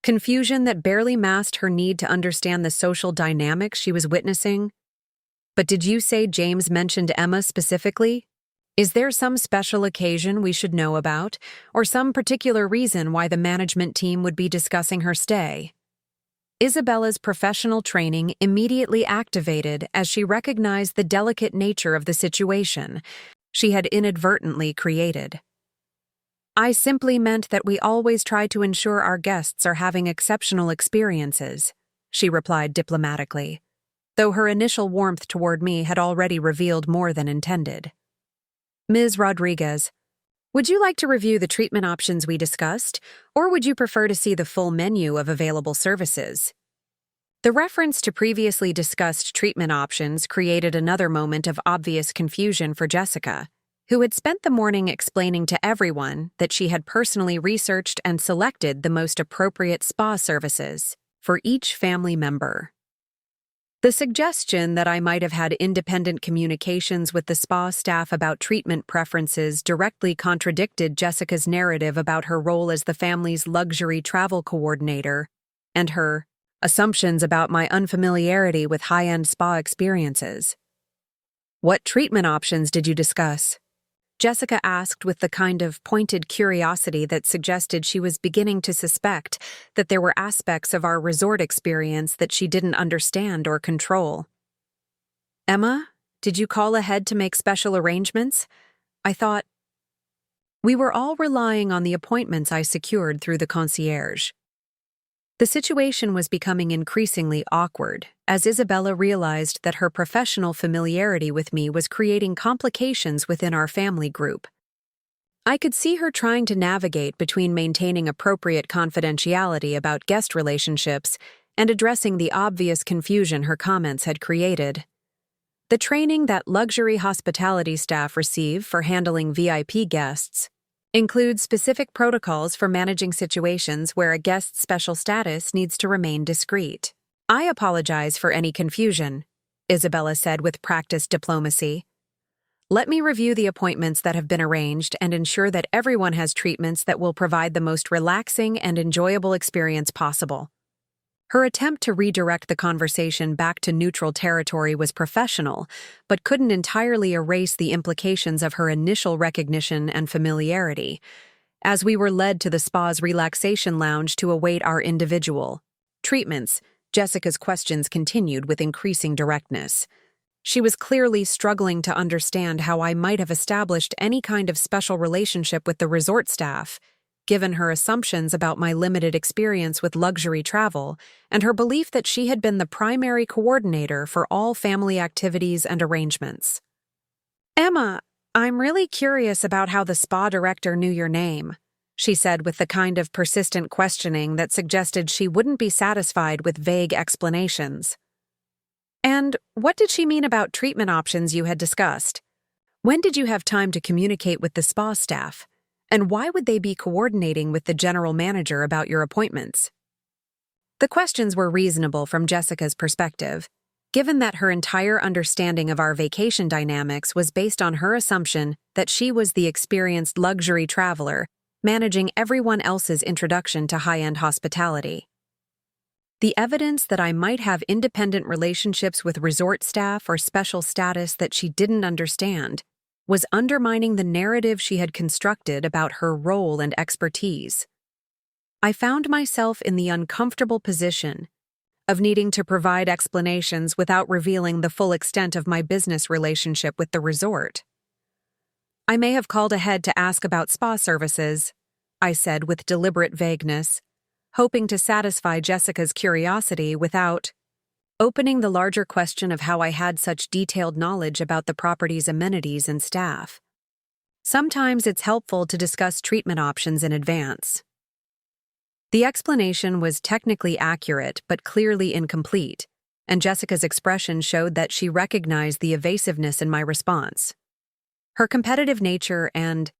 confusion that barely masked her need to understand the social dynamics she was witnessing. "But did you say James mentioned Emma specifically? Is there some special occasion we should know about, or some particular reason why the management team would be discussing her stay?" Isabella's professional training immediately activated as she recognized the delicate nature of the situation she had inadvertently created. "I simply meant that we always try to ensure our guests are having exceptional experiences," she replied diplomatically, though her initial warmth toward me had already revealed more than intended. "Ms. Rodriguez, would you like to review the treatment options we discussed, or would you prefer to see the full menu of available services?" The reference to previously discussed treatment options created another moment of obvious confusion for Jessica, who had spent the morning explaining to everyone that she had personally researched and selected the most appropriate spa services for each family member. The suggestion that I might have had independent communications with the spa staff about treatment preferences directly contradicted Jessica's narrative about her role as the family's luxury travel coordinator and her assumptions about my unfamiliarity with high-end spa experiences. "What treatment options did you discuss?" Jessica asked with the kind of pointed curiosity that suggested she was beginning to suspect that there were aspects of our resort experience that she didn't understand or control. "Emma, did you call ahead to make special arrangements? I thought—" We were all relying on the appointments I secured through the concierge. The situation was becoming increasingly awkward as Isabella realized that her professional familiarity with me was creating complications within our family group. I could see her trying to navigate between maintaining appropriate confidentiality about guest relationships and addressing the obvious confusion her comments had created. The training that luxury hospitality staff receive for handling VIP guests includes specific protocols for managing situations where a guest's special status needs to remain discreet. "I apologize for any confusion," Isabella said with practiced diplomacy. Let me review the appointments that have been arranged and ensure that everyone has treatments that will provide the most relaxing and enjoyable experience possible. Her attempt to redirect the conversation back to neutral territory was professional, but couldn't entirely erase the implications of her initial recognition and familiarity. As we were led to the spa's relaxation lounge to await our individual treatments, Jessica's questions continued with increasing directness. She was clearly struggling to understand how I might have established any kind of special relationship with the resort staff, given her assumptions about my limited experience with luxury travel and her belief that she had been the primary coordinator for all family activities and arrangements. "Emma, I'm really curious about how the spa director knew your name," she said with the kind of persistent questioning that suggested she wouldn't be satisfied with vague explanations. "And what did she mean about treatment options you had discussed? When did you have time to communicate with the spa staff? And why would they be coordinating with the general manager about your appointments?" The questions were reasonable from Jessica's perspective, given that her entire understanding of our vacation dynamics was based on her assumption that she was the experienced luxury traveler managing everyone else's introduction to high-end hospitality. The evidence that I might have independent relationships with resort staff or special status that she didn't understand was undermining the narrative she had constructed about her role and expertise. I found myself in the uncomfortable position of needing to provide explanations without revealing the full extent of my business relationship with the resort. "I may have called ahead to ask about spa services," I said with deliberate vagueness, hoping to satisfy Jessica's curiosity without opening the larger question of how I had such detailed knowledge about the property's amenities and staff. Sometimes it's helpful to discuss treatment options in advance. The explanation was technically accurate but clearly incomplete, and Jessica's expression showed that she recognized the evasiveness in my response. Her competitive nature and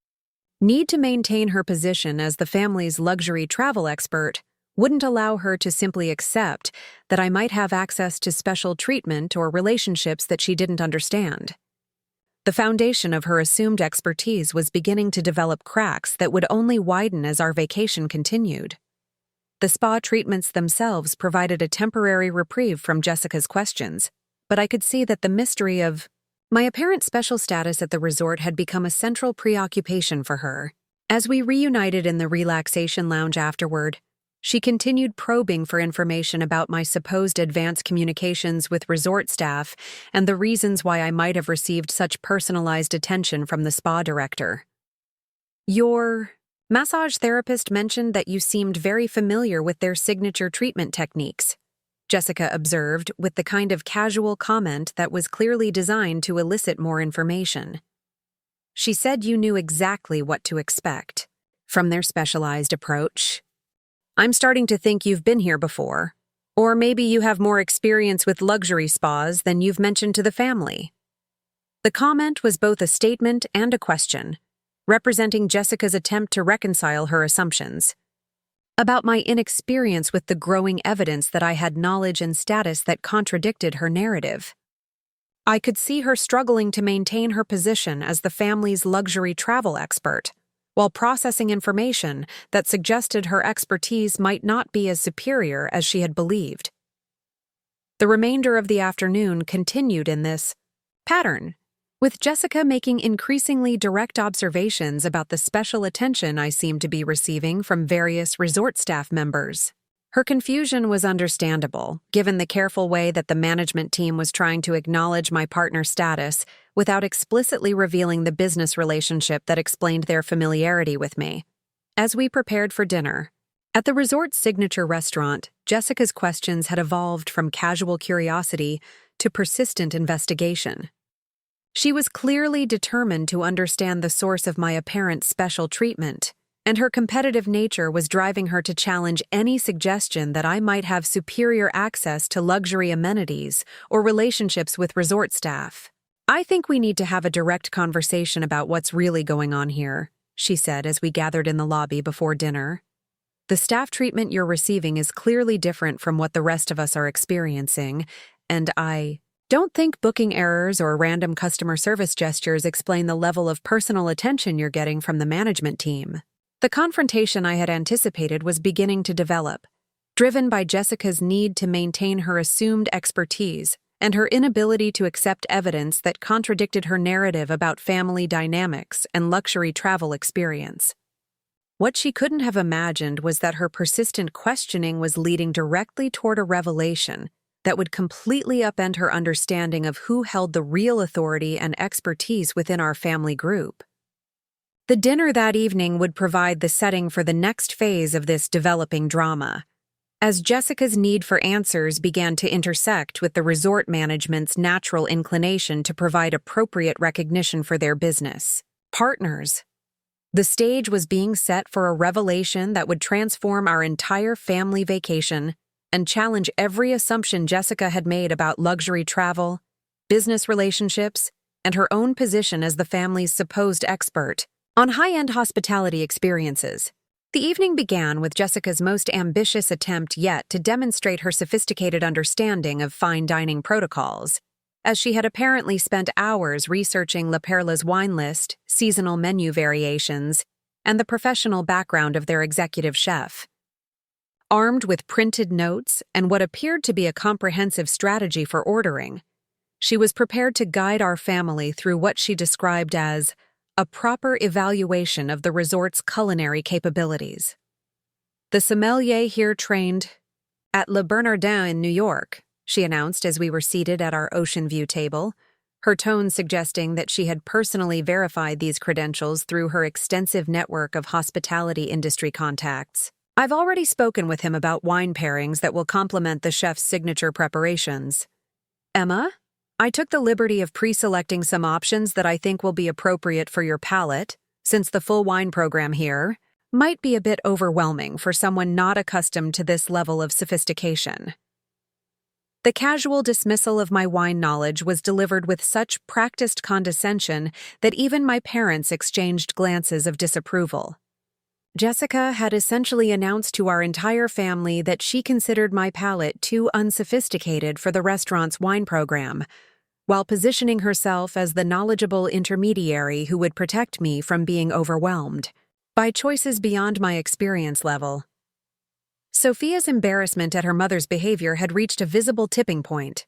need to maintain her position as the family's luxury travel expert wouldn't allow her to simply accept that I might have access to special treatment or relationships that she didn't understand. The foundation of her assumed expertise was beginning to develop cracks that would only widen as our vacation continued. The spa treatments themselves provided a temporary reprieve from Jessica's questions, but I could see that the mystery of my apparent special status at the resort had become a central preoccupation for her. As we reunited in the relaxation lounge afterward, she continued probing for information about my supposed advanced communications with resort staff and the reasons why I might have received such personalized attention from the spa director. "Your massage therapist mentioned that you seemed very familiar with their signature treatment techniques," Jessica observed with the kind of casual comment that was clearly designed to elicit more information. "She said you knew exactly what to expect from their specialized approach. I'm starting to think you've been here before, or maybe you have more experience with luxury spas than you've mentioned to the family." The comment was both a statement and a question, representing Jessica's attempt to reconcile her assumptions about my inexperience with the growing evidence that I had knowledge and status that contradicted her narrative. I could see her struggling to maintain her position as the family's luxury travel expert, while processing information that suggested her expertise might not be as superior as she had believed. The remainder of the afternoon continued in this pattern, with Jessica making increasingly direct observations about the special attention I seemed to be receiving from various resort staff members. Her confusion was understandable, given the careful way that the management team was trying to acknowledge my partner's status without explicitly revealing the business relationship that explained their familiarity with me. As we prepared for dinner, at the resort's signature restaurant, Jessica's questions had evolved from casual curiosity to persistent investigation. She was clearly determined to understand the source of my apparent special treatment, and her competitive nature was driving her to challenge any suggestion that I might have superior access to luxury amenities or relationships with resort staff. "I think we need to have a direct conversation about what's really going on here," she said as we gathered in the lobby before dinner. "The staff treatment you're receiving is clearly different from what the rest of us are experiencing, and I Don't think booking errors or random customer service gestures explain the level of personal attention you're getting from the management team. The confrontation I had anticipated was beginning to develop, driven by Jessica's need to maintain her assumed expertise and her inability to accept evidence that contradicted her narrative about family dynamics and luxury travel experience. What she couldn't have imagined was that her persistent questioning was leading directly toward a revelation that would completely upend her understanding of who held the real authority and expertise within our family group. The dinner that evening would provide the setting for the next phase of this developing drama. As Jessica's need for answers began to intersect with the resort management's natural inclination to provide appropriate recognition for their business partners, the stage was being set for a revelation that would transform our entire family vacation and challenge every assumption Jessica had made about luxury travel, business relationships, and her own position as the family's supposed expert on high-end hospitality experiences. The evening began with Jessica's most ambitious attempt yet to demonstrate her sophisticated understanding of fine dining protocols, as she had apparently spent hours researching La Perla's wine list, seasonal menu variations, and the professional background of their executive chef. Armed with printed notes and what appeared to be a comprehensive strategy for ordering, she was prepared to guide our family through what she described as a proper evaluation of the resort's culinary capabilities. The sommelier here trained at Le Bernardin in New York, she announced as we were seated at our ocean view table, her tone suggesting that she had personally verified these credentials through her extensive network of hospitality industry contacts. I've already spoken with him about wine pairings that will complement the chef's signature preparations. Emma, I took the liberty of pre-selecting some options that I think will be appropriate for your palate, since the full wine program here might be a bit overwhelming for someone not accustomed to this level of sophistication. The casual dismissal of my wine knowledge was delivered with such practiced condescension that even my parents exchanged glances of disapproval. Jessica had essentially announced to our entire family that she considered my palate too unsophisticated for the restaurant's wine program, while positioning herself as the knowledgeable intermediary who would protect me from being overwhelmed by choices beyond my experience level. Sophia's embarrassment at her mother's behavior had reached a visible tipping point.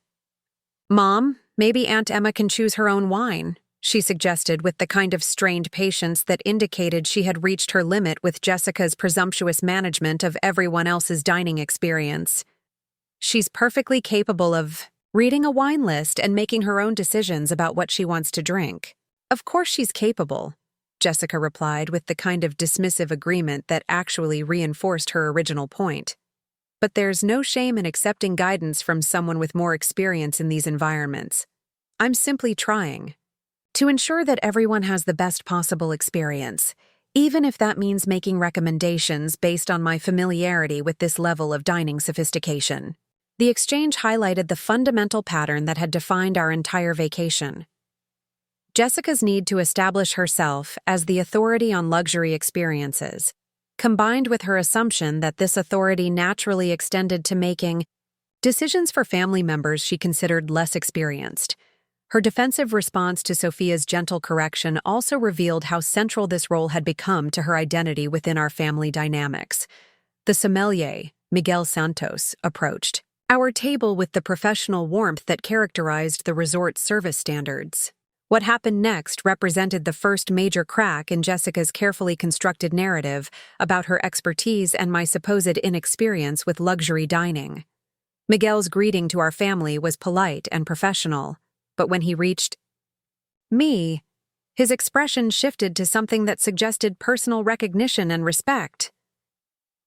"Mom, maybe Aunt Emma can choose her own wine," she suggested with the kind of strained patience that indicated she had reached her limit with Jessica's presumptuous management of everyone else's dining experience. "She's perfectly capable of reading a wine list and making her own decisions about what she wants to drink." "Of course she's capable," Jessica replied with the kind of dismissive agreement that actually reinforced her original point. "But there's no shame in accepting guidance from someone with more experience in these environments. I'm simply trying to ensure that everyone has the best possible experience, even if that means making recommendations based on my familiarity with this level of dining sophistication." The exchange highlighted the fundamental pattern that had defined our entire vacation. Jessica's need to establish herself as the authority on luxury experiences, combined with her assumption that this authority naturally extended to making decisions for family members she considered less experienced. Her defensive response to Sophia's gentle correction also revealed how central this role had become to her identity within our family dynamics. The sommelier, Miguel Santos, approached our table with the professional warmth that characterized the resort's service standards. What happened next represented the first major crack in Jessica's carefully constructed narrative about her expertise and my supposed inexperience with luxury dining. Miguel's greeting to our family was polite and professional, but when he reached me, his expression shifted to something that suggested personal recognition and respect.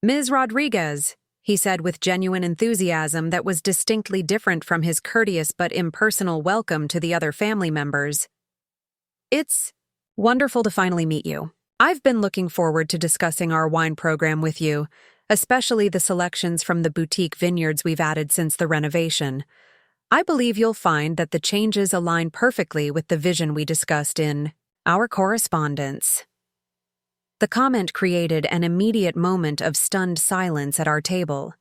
"Ms. Rodriguez," he said with genuine enthusiasm that was distinctly different from his courteous but impersonal welcome to the other family members. "It's wonderful to finally meet you. I've been looking forward to discussing our wine program with you, especially the selections from the boutique vineyards we've added since the renovation. I believe you'll find that the changes align perfectly with the vision we discussed in our correspondence." The comment created an immediate moment of stunned silence at our table.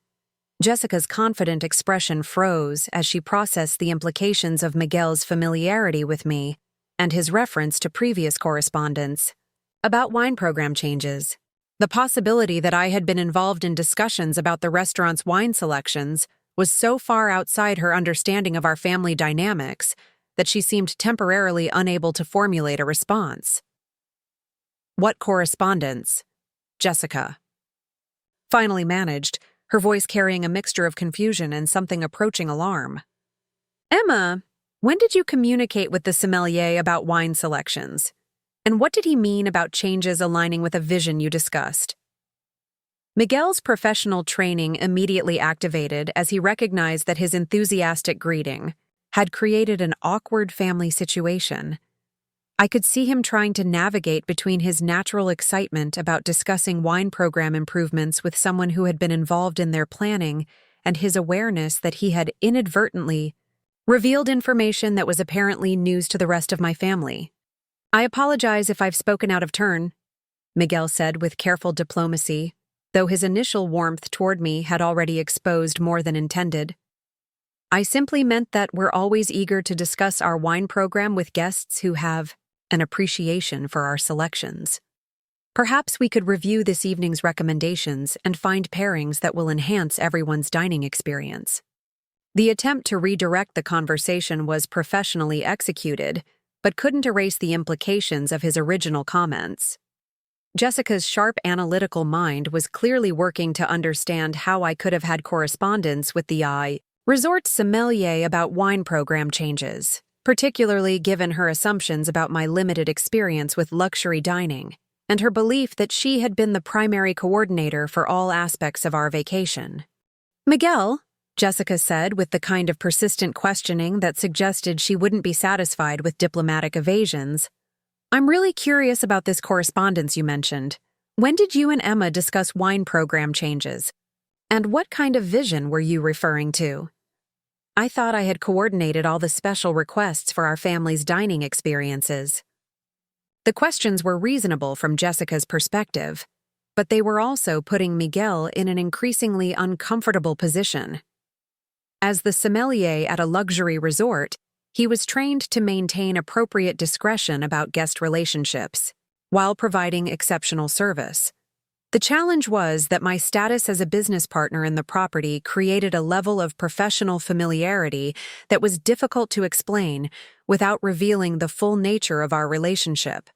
Jessica's confident expression froze as she processed the implications of Miguel's familiarity with me and his reference to previous correspondence about wine program changes. The possibility that I had been involved in discussions about the restaurant's wine selections was so far outside her understanding of our family dynamics that she seemed temporarily unable to formulate a response. "What correspondence?" Jessica finally managed, her voice carrying a mixture of confusion and something approaching alarm. "Emma, when did you communicate with the sommelier about wine selections? And what did he mean about changes aligning with a vision you discussed?" Miguel's professional training immediately activated as he recognized that his enthusiastic greeting had created an awkward family situation. I could see him trying to navigate between his natural excitement about discussing wine program improvements with someone who had been involved in their planning and his awareness that he had inadvertently revealed information that was apparently news to the rest of my family. "I apologize if I've spoken out of turn," Miguel said with careful diplomacy, though his initial warmth toward me had already exposed more than intended. "I simply meant that we're always eager to discuss our wine program with guests who have an appreciation for our selections. Perhaps we could review this evening's recommendations and find pairings that will enhance everyone's dining experience." The attempt to redirect the conversation was professionally executed, but couldn't erase the implications of his original comments. Jessica's sharp analytical mind was clearly working to understand how I could have had correspondence with the resort sommelier about wine program changes, particularly given her assumptions about my limited experience with luxury dining, and her belief that she had been the primary coordinator for all aspects of our vacation. "Miguel," Jessica said with the kind of persistent questioning that suggested she wouldn't be satisfied with diplomatic evasions, "I'm really curious about this correspondence you mentioned. When did you and Emma discuss wine program changes? And what kind of vision were you referring to?" I thought I had coordinated all the special requests for our family's dining experiences. The questions were reasonable from Jessica's perspective, but they were also putting Miguel in an increasingly uncomfortable position. As the sommelier at a luxury resort, he was trained to maintain appropriate discretion about guest relationships, while providing exceptional service. The challenge was that my status as a business partner in the property created a level of professional familiarity that was difficult to explain without revealing the full nature of our relationship.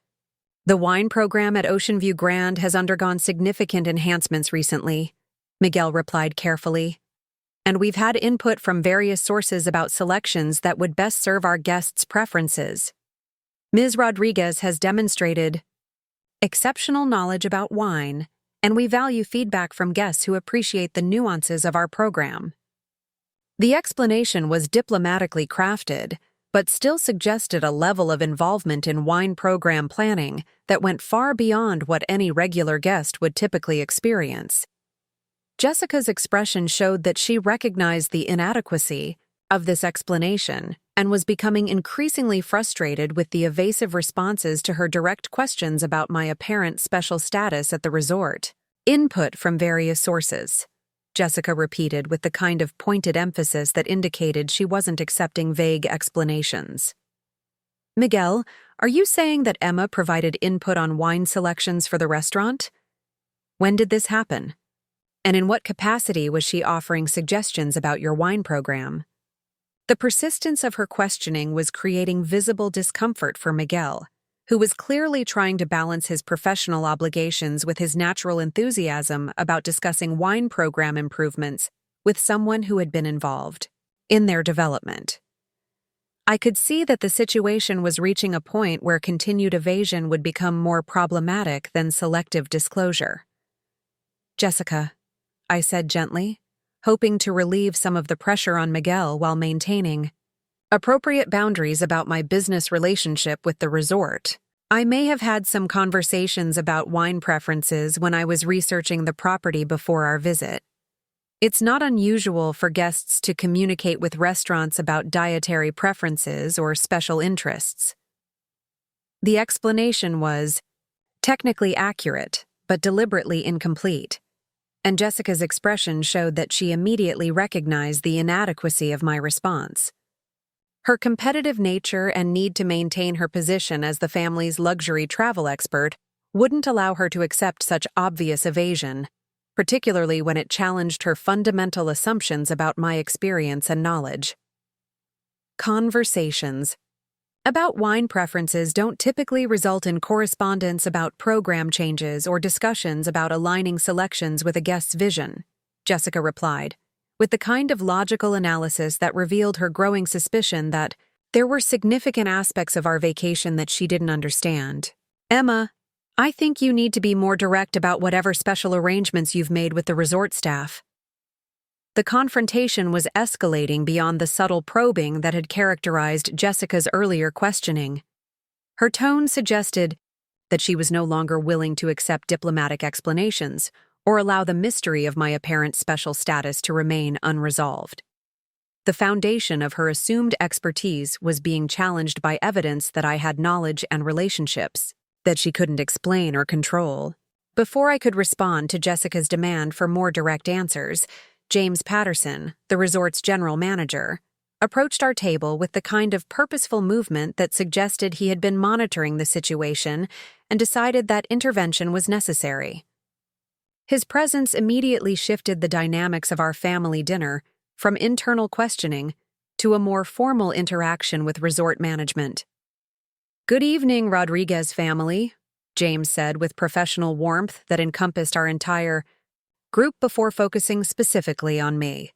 "The wine program at Ocean View Grand has undergone significant enhancements recently," Miguel replied carefully. "And we've had input from various sources about selections that would best serve our guests' preferences. Ms. Rodriguez has demonstrated exceptional knowledge about wine, and we value feedback from guests who appreciate the nuances of our program." The explanation was diplomatically crafted, but still suggested a level of involvement in wine program planning that went far beyond what any regular guest would typically experience. Jessica's expression showed that she recognized the inadequacy of this explanation and was becoming increasingly frustrated with the evasive responses to her direct questions about my apparent special status at the resort. "Input from various sources," Jessica repeated with the kind of pointed emphasis that indicated she wasn't accepting vague explanations. "Miguel, are you saying that Emma provided input on wine selections for the restaurant? When did this happen? And in what capacity was she offering suggestions about your wine program?" The persistence of her questioning was creating visible discomfort for Miguel, who was clearly trying to balance his professional obligations with his natural enthusiasm about discussing wine program improvements with someone who had been involved in their development. I could see that the situation was reaching a point where continued evasion would become more problematic than selective disclosure. "Jessica," I said gently, hoping to relieve some of the pressure on Miguel while maintaining appropriate boundaries about my business relationship with the resort. "I may have had some conversations about wine preferences when I was researching the property before our visit. It's not unusual for guests to communicate with restaurants about dietary preferences or special interests." The explanation was technically accurate, but deliberately incomplete. and Jessica's expression showed that she immediately recognized the inadequacy of my response. Her competitive nature and need to maintain her position as the family's luxury travel expert wouldn't allow her to accept such obvious evasion, particularly when it challenged her fundamental assumptions about my experience and knowledge. Conversations about wine preferences don't typically result in correspondence about program changes or discussions about aligning selections with a guest's vision, Jessica replied, with the kind of logical analysis that revealed her growing suspicion that there were significant aspects of our vacation that she didn't understand. Emma, I think you need to be more direct about whatever special arrangements you've made with the resort staff. The confrontation was escalating beyond the subtle probing that had characterized Jessica's earlier questioning. Her tone suggested that she was no longer willing to accept diplomatic explanations or allow the mystery of my apparent special status to remain unresolved. The foundation of her assumed expertise was being challenged by evidence that I had knowledge and relationships that she couldn't explain or control. Before I could respond to Jessica's demand for more direct answers, James Patterson, the resort's general manager, approached our table with the kind of purposeful movement that suggested he had been monitoring the situation and decided that intervention was necessary. His presence immediately shifted the dynamics of our family dinner from internal questioning to a more formal interaction with resort management. "Good evening, Rodriguez family," James said with professional warmth that encompassed our entire group before focusing specifically on me.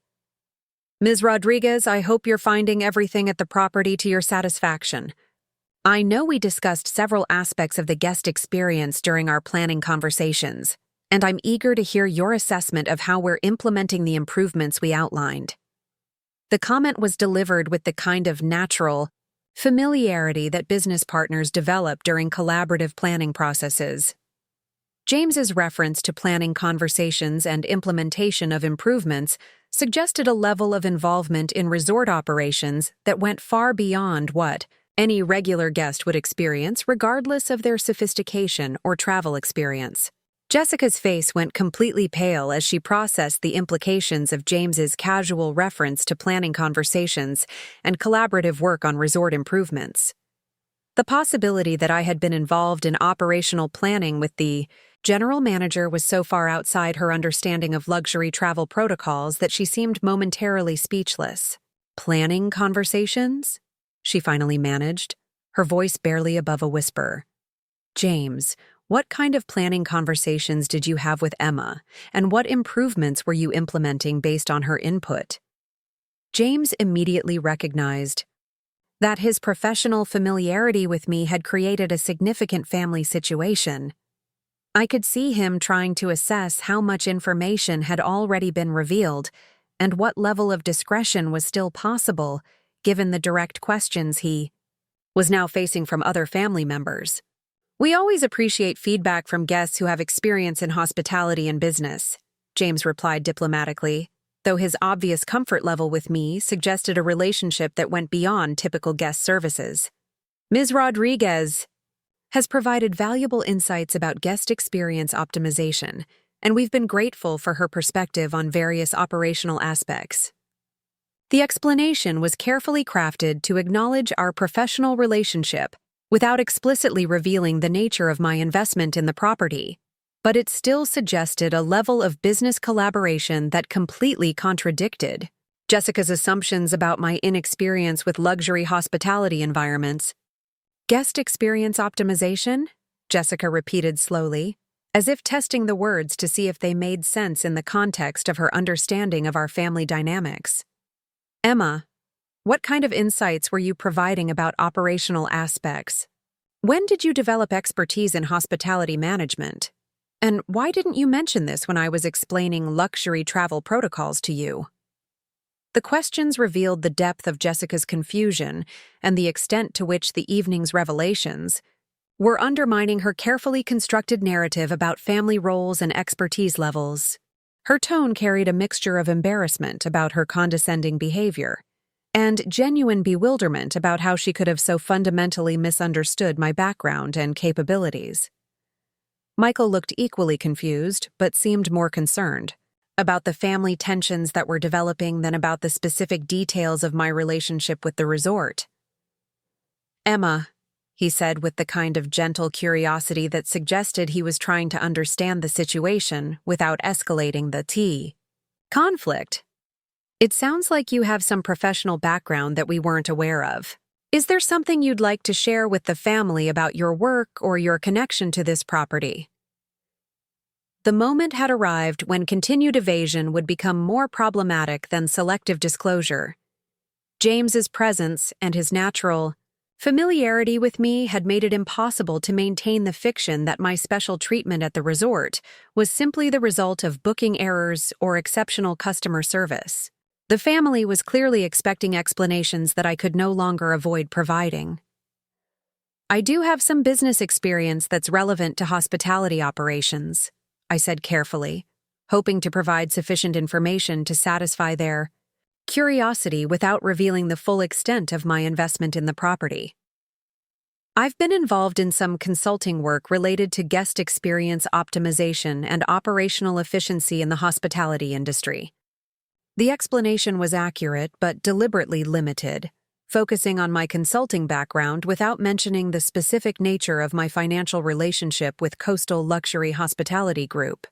"Ms. Rodriguez, I hope you're finding everything at the property to your satisfaction. I know we discussed several aspects of the guest experience during our planning conversations, and I'm eager to hear your assessment of how we're implementing the improvements we outlined." The comment was delivered with the kind of natural familiarity that business partners develop during collaborative planning processes. James's reference to planning conversations and implementation of improvements suggested a level of involvement in resort operations that went far beyond what any regular guest would experience regardless of their sophistication or travel experience. Jessica's face went completely pale as she processed the implications of James's casual reference to planning conversations and collaborative work on resort improvements. The possibility that I had been involved in operational planning with the general manager was so far outside her understanding of luxury travel protocols that she seemed momentarily speechless. "Planning conversations?" she finally managed, her voice barely above a whisper. "James, what kind of planning conversations did you have with Emma, and what improvements were you implementing based on her input?" James immediately recognized that his professional familiarity with me had created a significant family situation. I could see him trying to assess how much information had already been revealed and what level of discretion was still possible, given the direct questions he was now facing from other family members. "We always appreciate feedback from guests who have experience in hospitality and business," James replied diplomatically, though his obvious comfort level with me suggested a relationship that went beyond typical guest services. "Ms. Rodriguez has provided valuable insights about guest experience optimization, and we've been grateful for her perspective on various operational aspects." The explanation was carefully crafted to acknowledge our professional relationship without explicitly revealing the nature of my investment in the property, but it still suggested a level of business collaboration that completely contradicted Jessica's assumptions about my inexperience with luxury hospitality environments. "Guest experience optimization?" Jessica repeated slowly, as if testing the words to see if they made sense in the context of her understanding of our family dynamics. "Emma, what kind of insights were you providing about operational aspects? When did you develop expertise in hospitality management? And why didn't you mention this when I was explaining luxury travel protocols to you?" The questions revealed the depth of Jessica's confusion and the extent to which the evening's revelations were undermining her carefully constructed narrative about family roles and expertise levels. Her tone carried a mixture of embarrassment about her condescending behavior and genuine bewilderment about how she could have so fundamentally misunderstood my background and capabilities. Michael looked equally confused, but seemed more concerned about the family tensions that were developing than about the specific details of my relationship with the resort. "Emma," he said with the kind of gentle curiosity that suggested he was trying to understand the situation without escalating the conflict. "It sounds like you have some professional background that we weren't aware of. Is there something you'd like to share with the family about your work or your connection to this property?" The moment had arrived when continued evasion would become more problematic than selective disclosure. James's presence and his natural familiarity with me had made it impossible to maintain the fiction that my special treatment at the resort was simply the result of booking errors or exceptional customer service. The family was clearly expecting explanations that I could no longer avoid providing. "I do have some business experience that's relevant to hospitality operations," I said carefully, hoping to provide sufficient information to satisfy their curiosity without revealing the full extent of my investment in the property. "I've been involved in some consulting work related to guest experience optimization and operational efficiency in the hospitality industry." The explanation was accurate but deliberately limited, focusing on my consulting background without mentioning the specific nature of my financial relationship with Coastal Luxury Hospitality Group.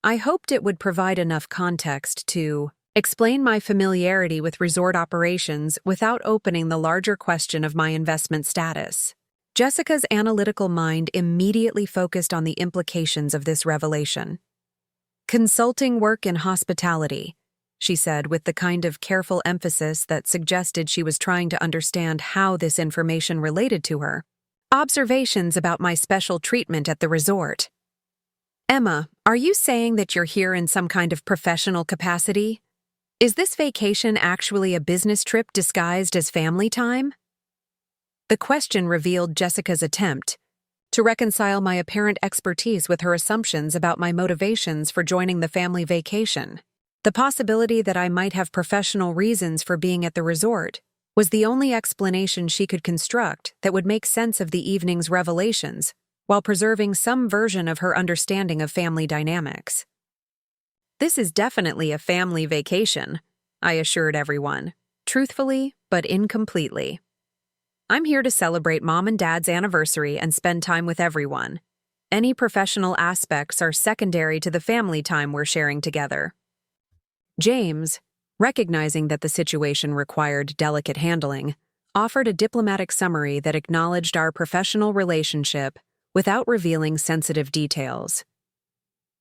I hoped it would provide enough context to explain my familiarity with resort operations without opening the larger question of my investment status. Jessica's analytical mind immediately focused on the implications of this revelation. "Consulting work in hospitality," she said with the kind of careful emphasis that suggested she was trying to understand how this information related to her. "Observations about my special treatment at the resort." "Emma, are you saying that you're here in some kind of professional capacity? Is this vacation actually a business trip disguised as family time?" The question revealed Jessica's attempt to reconcile my apparent expertise with her assumptions about my motivations for joining the family vacation. The possibility that I might have professional reasons for being at the resort was the only explanation she could construct that would make sense of the evening's revelations while preserving some version of her understanding of family dynamics. "This is definitely a family vacation," I assured everyone, truthfully but incompletely. "I'm here to celebrate Mom and Dad's anniversary and spend time with everyone. Any professional aspects are secondary to the family time we're sharing together." James, recognizing that the situation required delicate handling, offered a diplomatic summary that acknowledged our professional relationship without revealing sensitive details.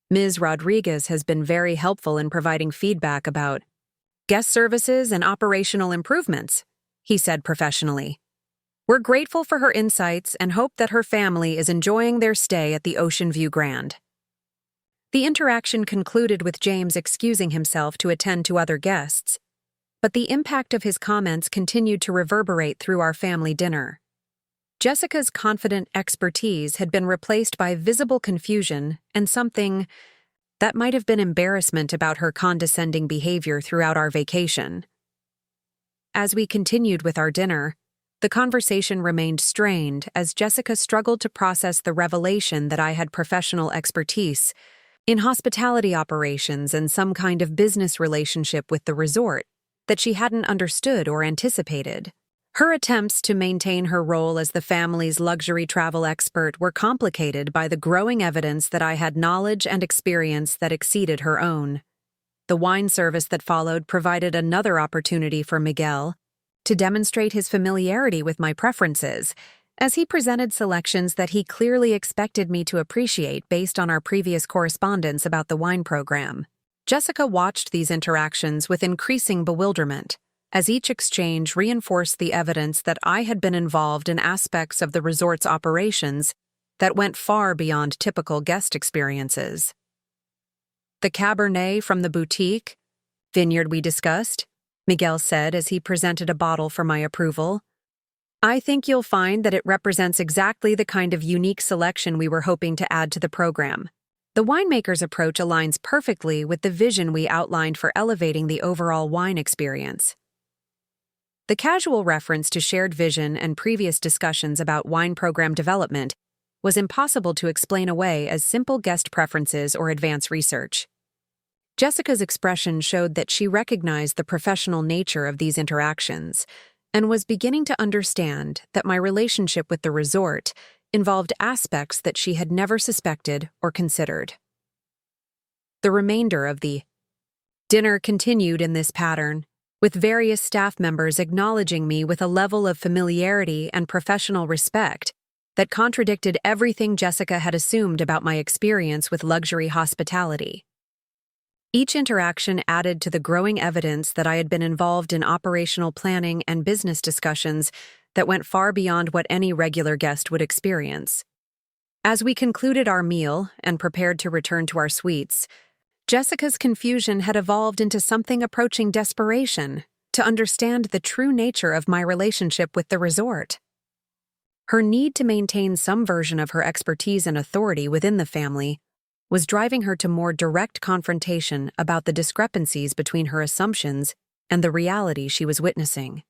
"Ms. Rodriguez has been very helpful in providing feedback about guest services and operational improvements," he said professionally. "We're grateful for her insights and hope that her family is enjoying their stay at the Ocean View Grand." The interaction concluded with James excusing himself to attend to other guests, but the impact of his comments continued to reverberate through our family dinner. Jessica's confident expertise had been replaced by visible confusion and something that might have been embarrassment about her condescending behavior throughout our vacation. As we continued with our dinner, the conversation remained strained as Jessica struggled to process the revelation that I had professional expertise in hospitality operations and some kind of business relationship with the resort that she hadn't understood or anticipated. Her attempts to maintain her role as the family's luxury travel expert were complicated by the growing evidence that I had knowledge and experience that exceeded her own. The wine service that followed provided another opportunity for Miguel to demonstrate his familiarity with my preferences, as he presented selections that he clearly expected me to appreciate based on our previous correspondence about the wine program. Jessica watched these interactions with increasing bewilderment, as each exchange reinforced the evidence that I had been involved in aspects of the resort's operations that went far beyond typical guest experiences. "The Cabernet from the boutique vineyard we discussed," Miguel said as he presented a bottle for my approval. "I think you'll find that it represents exactly the kind of unique selection we were hoping to add to the program. The winemaker's approach aligns perfectly with the vision we outlined for elevating the overall wine experience." The casual reference to shared vision and previous discussions about wine program development was impossible to explain away as simple guest preferences or advanced research. Jessica's expression showed that she recognized the professional nature of these interactions and was beginning to understand that my relationship with the resort involved aspects that she had never suspected or considered. The remainder of the dinner continued in this pattern, with various staff members acknowledging me with a level of familiarity and professional respect that contradicted everything Jessica had assumed about my experience with luxury hospitality. Each interaction added to the growing evidence that I had been involved in operational planning and business discussions that went far beyond what any regular guest would experience. As we concluded our meal and prepared to return to our suites, Jessica's confusion had evolved into something approaching desperation to understand the true nature of my relationship with the resort. Her need to maintain some version of her expertise and authority within the family was driving her to more direct confrontation about the discrepancies between her assumptions and the reality she was witnessing.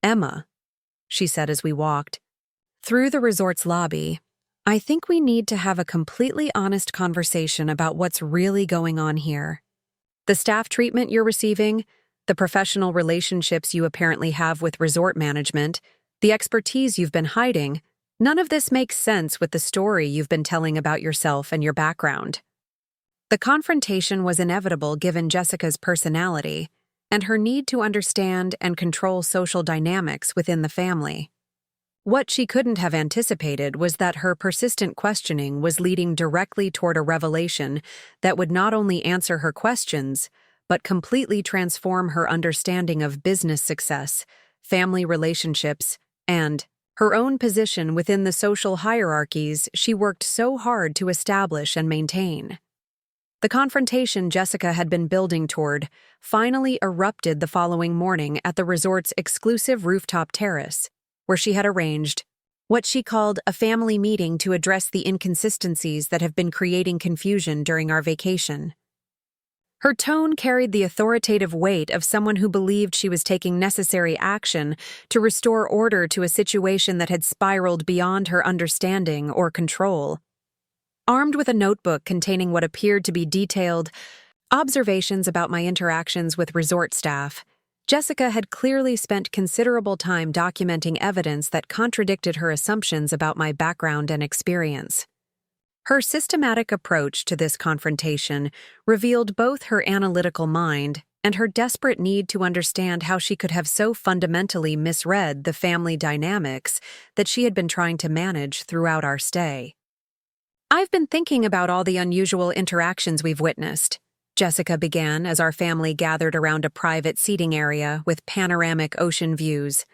"Emma," she said as we walked through the resort's lobby, "I think we need to have a completely honest conversation about what's really going on here. The staff treatment you're receiving, the professional relationships you apparently have with resort management, the expertise you've been hiding, none of this makes sense with the story you've been telling about yourself and your background." The confrontation was inevitable given Jessica's personality and her need to understand and control social dynamics within the family. What she couldn't have anticipated was that her persistent questioning was leading directly toward a revelation that would not only answer her questions, but completely transform her understanding of business success, family relationships, and her own position within the social hierarchies she worked so hard to establish and maintain. The confrontation Jessica had been building toward finally erupted the following morning at the resort's exclusive rooftop terrace, where she had arranged what she called a family meeting to address the inconsistencies that have been creating confusion during our vacation. Her tone carried the authoritative weight of someone who believed she was taking necessary action to restore order to a situation that had spiraled beyond her understanding or control. Armed with a notebook containing what appeared to be detailed observations about my interactions with resort staff, Jessica had clearly spent considerable time documenting evidence that contradicted her assumptions about my background and experience. Her systematic approach to this confrontation revealed both her analytical mind and her desperate need to understand how she could have so fundamentally misread the family dynamics that she had been trying to manage throughout our stay. "I've been thinking about all the unusual interactions we've witnessed," Jessica began as our family gathered around a private seating area with panoramic ocean views.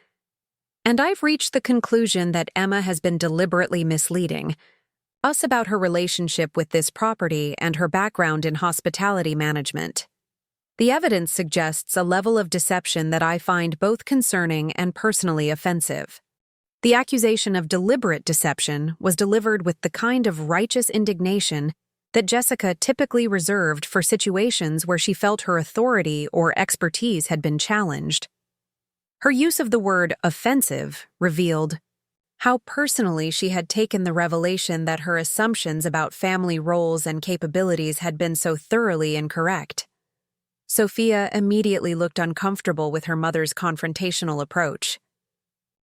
"And I've reached the conclusion that Emma has been deliberately misleading us about her relationship with this property and her background in hospitality management. The evidence suggests a level of deception that I find both concerning and personally offensive. The accusation of deliberate deception was delivered with the kind of righteous indignation that Jessica typically reserved for situations where she felt her authority or expertise had been challenged. Her use of the word offensive revealed how personally she had taken the revelation that her assumptions about family roles and capabilities had been so thoroughly incorrect. Sophia immediately looked uncomfortable with her mother's confrontational approach.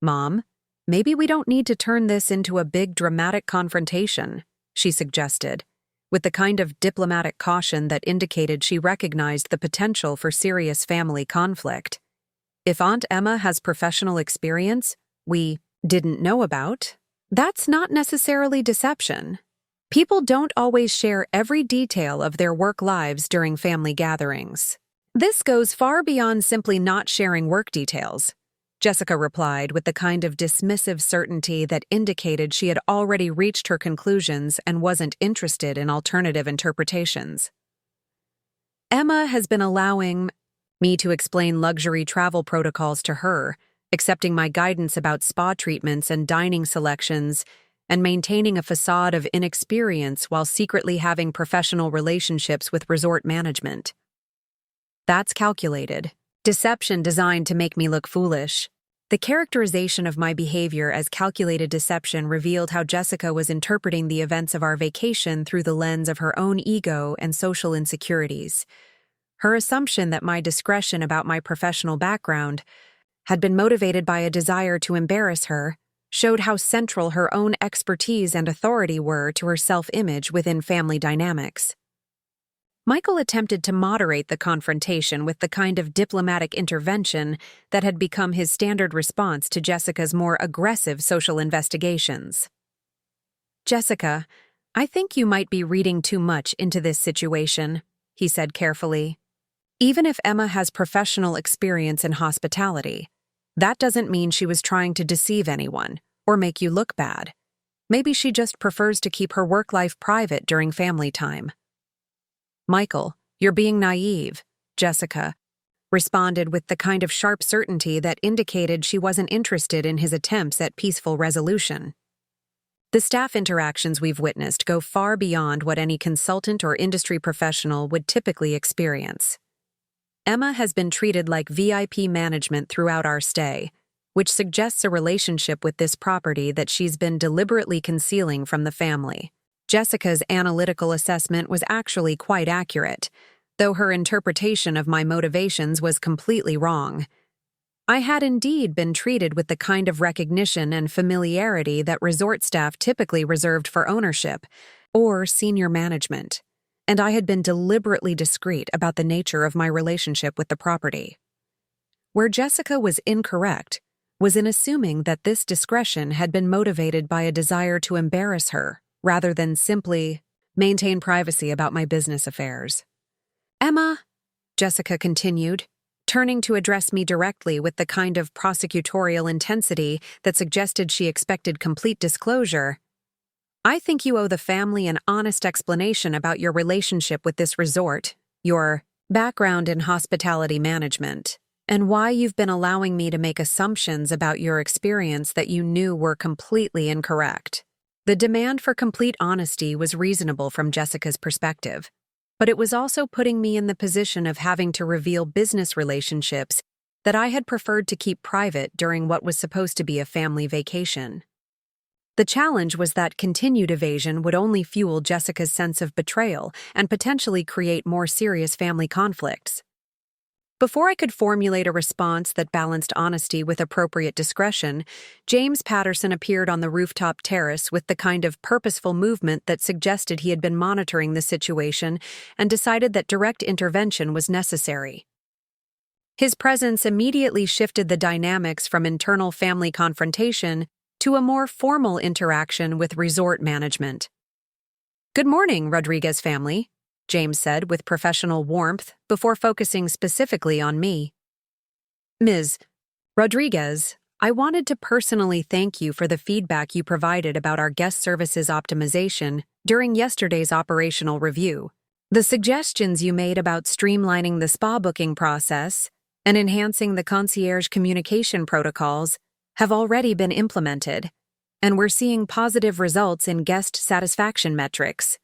"Mom, maybe we don't need to turn this into a big dramatic confrontation," she suggested, with the kind of diplomatic caution that indicated she recognized the potential for serious family conflict. "If Aunt Emma has professional experience we didn't know about, that's not necessarily deception. People don't always share every detail of their work lives during family gatherings. This goes far beyond simply not sharing work details," Jessica replied with the kind of dismissive certainty that indicated she had already reached her conclusions and wasn't interested in alternative interpretations. "Emma has been allowing me to explain luxury travel protocols to her, accepting my guidance about spa treatments and dining selections, and maintaining a facade of inexperience while secretly having professional relationships with resort management. That's calculated. Deception designed to make me look foolish," The characterization of my behavior as calculated deception revealed how Jessica was interpreting the events of our vacation through the lens of her own ego and social insecurities. Her assumption that my discretion about my professional background had been motivated by a desire to embarrass her showed how central her own expertise and authority were to her self-image within family dynamics. Michael attempted to moderate the confrontation with the kind of diplomatic intervention that had become his standard response to Jessica's more aggressive social investigations. "Jessica, I think you might be reading too much into this situation," he said carefully. "Even if Emma has professional experience in hospitality, that doesn't mean she was trying to deceive anyone or make you look bad. Maybe she just prefers to keep her work life private during family time." "Michael, you're being naive," Jessica responded with the kind of sharp certainty that indicated she wasn't interested in his attempts at peaceful resolution. "The staff interactions we've witnessed go far beyond what any consultant or industry professional would typically experience. Emma has been treated like VIP management throughout our stay, which suggests a relationship with this property that she's been deliberately concealing from the family." Jessica's analytical assessment was actually quite accurate, though her interpretation of my motivations was completely wrong. I had indeed been treated with the kind of recognition and familiarity that resort staff typically reserved for ownership or senior management, and I had been deliberately discreet about the nature of my relationship with the property. Where Jessica was incorrect was in assuming that this discretion had been motivated by a desire to embarrass her, rather than simply maintain privacy about my business affairs. "Emma," Jessica continued, turning to address me directly with the kind of prosecutorial intensity that suggested she expected complete disclosure, "I think you owe the family an honest explanation about your relationship with this resort, your background in hospitality management, and why you've been allowing me to make assumptions about your experience that you knew were completely incorrect." The demand for complete honesty was reasonable from Jessica's perspective, but it was also putting me in the position of having to reveal business relationships that I had preferred to keep private during what was supposed to be a family vacation. The challenge was that continued evasion would only fuel Jessica's sense of betrayal and potentially create more serious family conflicts. Before I could formulate a response that balanced honesty with appropriate discretion, James Patterson appeared on the rooftop terrace with the kind of purposeful movement that suggested he had been monitoring the situation and decided that direct intervention was necessary. His presence immediately shifted the dynamics from internal family confrontation to a more formal interaction with resort management. "Good morning, Rodriguez family," James said with professional warmth before focusing specifically on me. "Ms. Rodriguez, I wanted to personally thank you for the feedback you provided about our guest services optimization during yesterday's operational review. The suggestions you made about streamlining the spa booking process and enhancing the concierge communication protocols have already been implemented, and we're seeing positive results in guest satisfaction metrics."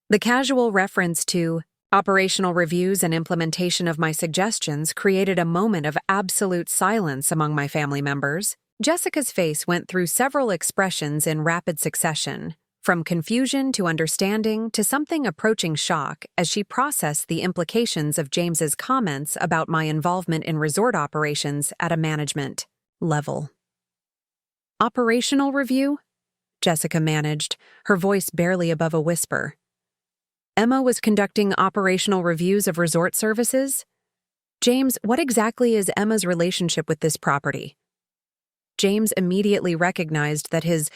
The casual reference to operational reviews and implementation of my suggestions created a moment of absolute silence among my family members. Jessica's face went through several expressions in rapid succession, from confusion to understanding to something approaching shock as she processed the implications of James's comments about my involvement in resort operations at a management level. "Operational review?" Jessica managed, her voice barely above a whisper. "Emma was conducting operational reviews of resort services? James, what exactly is Emma's relationship with this property?" James immediately recognized that his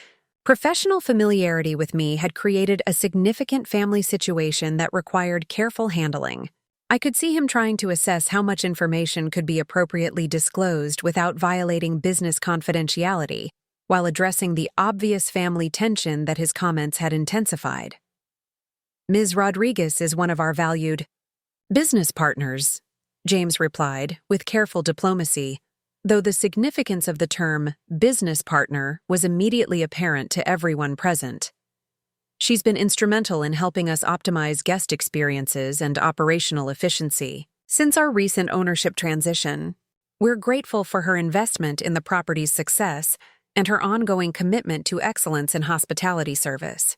professional familiarity with me had created a significant family situation that required careful handling. I could see him trying to assess how much information could be appropriately disclosed without violating business confidentiality, while addressing the obvious family tension that his comments had intensified. "Ms. Rodriguez is one of our valued business partners," James replied, with careful diplomacy, though the significance of the term business partner was immediately apparent to everyone present. "She's been instrumental in helping us optimize guest experiences and operational efficiency. Since our recent ownership transition, We're grateful for her investment in the property's success and her ongoing commitment to excellence in hospitality service.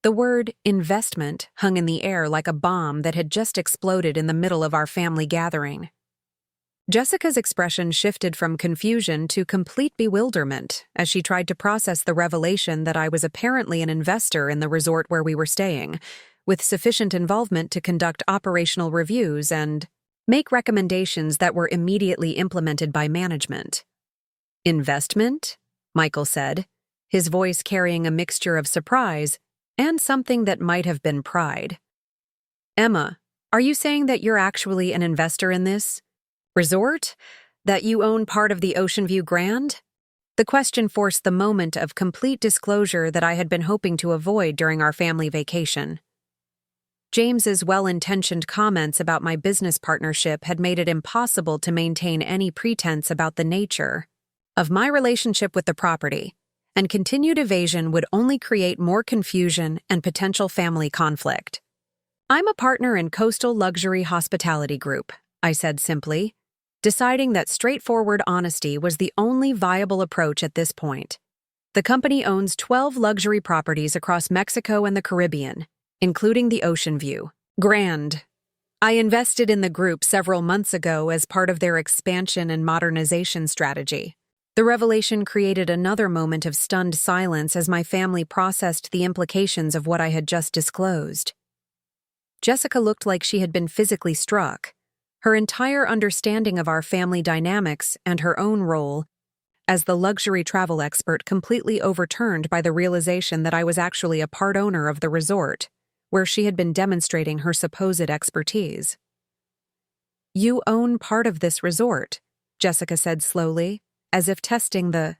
The word investment hung in the air like a bomb that had just exploded in the middle of our family gathering. Jessica's expression shifted from confusion to complete bewilderment as she tried to process the revelation that I was apparently an investor in the resort where we were staying, with sufficient involvement to conduct operational reviews and make recommendations that were immediately implemented by management. "Investment?" Michael said, his voice carrying a mixture of surprise and something that might have been pride. "Emma, are you saying that you're actually an investor in this resort? That you own part of the Ocean View Grand?" The question forced the moment of complete disclosure that I had been hoping to avoid during our family vacation. James's well-intentioned comments about my business partnership had made it impossible to maintain any pretense about the nature of my relationship with the property, and continued evasion would only create more confusion and potential family conflict. "I'm a partner in Coastal Luxury Hospitality Group," I said simply, deciding that straightforward honesty was the only viable approach at this point. The company owns 12 luxury properties across Mexico and the Caribbean, including the Ocean View Grand. I invested in the group several months ago as part of their expansion and modernization strategy. The revelation created another moment of stunned silence as my family processed the implications of what I had just disclosed. Jessica looked like she had been physically struck. Her entire understanding of our family dynamics and her own role as the luxury travel expert completely overturned by the realization that I was actually a part owner of the resort, where she had been demonstrating her supposed expertise. "You own part of this resort," Jessica said slowly, as if testing the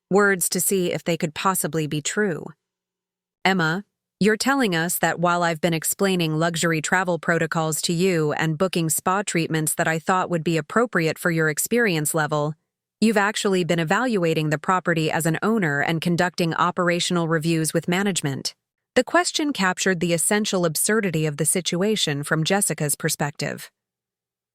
words to see if they could possibly be true. "Emma, you're telling us that while I've been explaining luxury travel protocols to you and booking spa treatments that I thought would be appropriate for your experience level, you've actually been evaluating the property as an owner and conducting operational reviews with management." The question captured the essential absurdity of the situation from Jessica's perspective.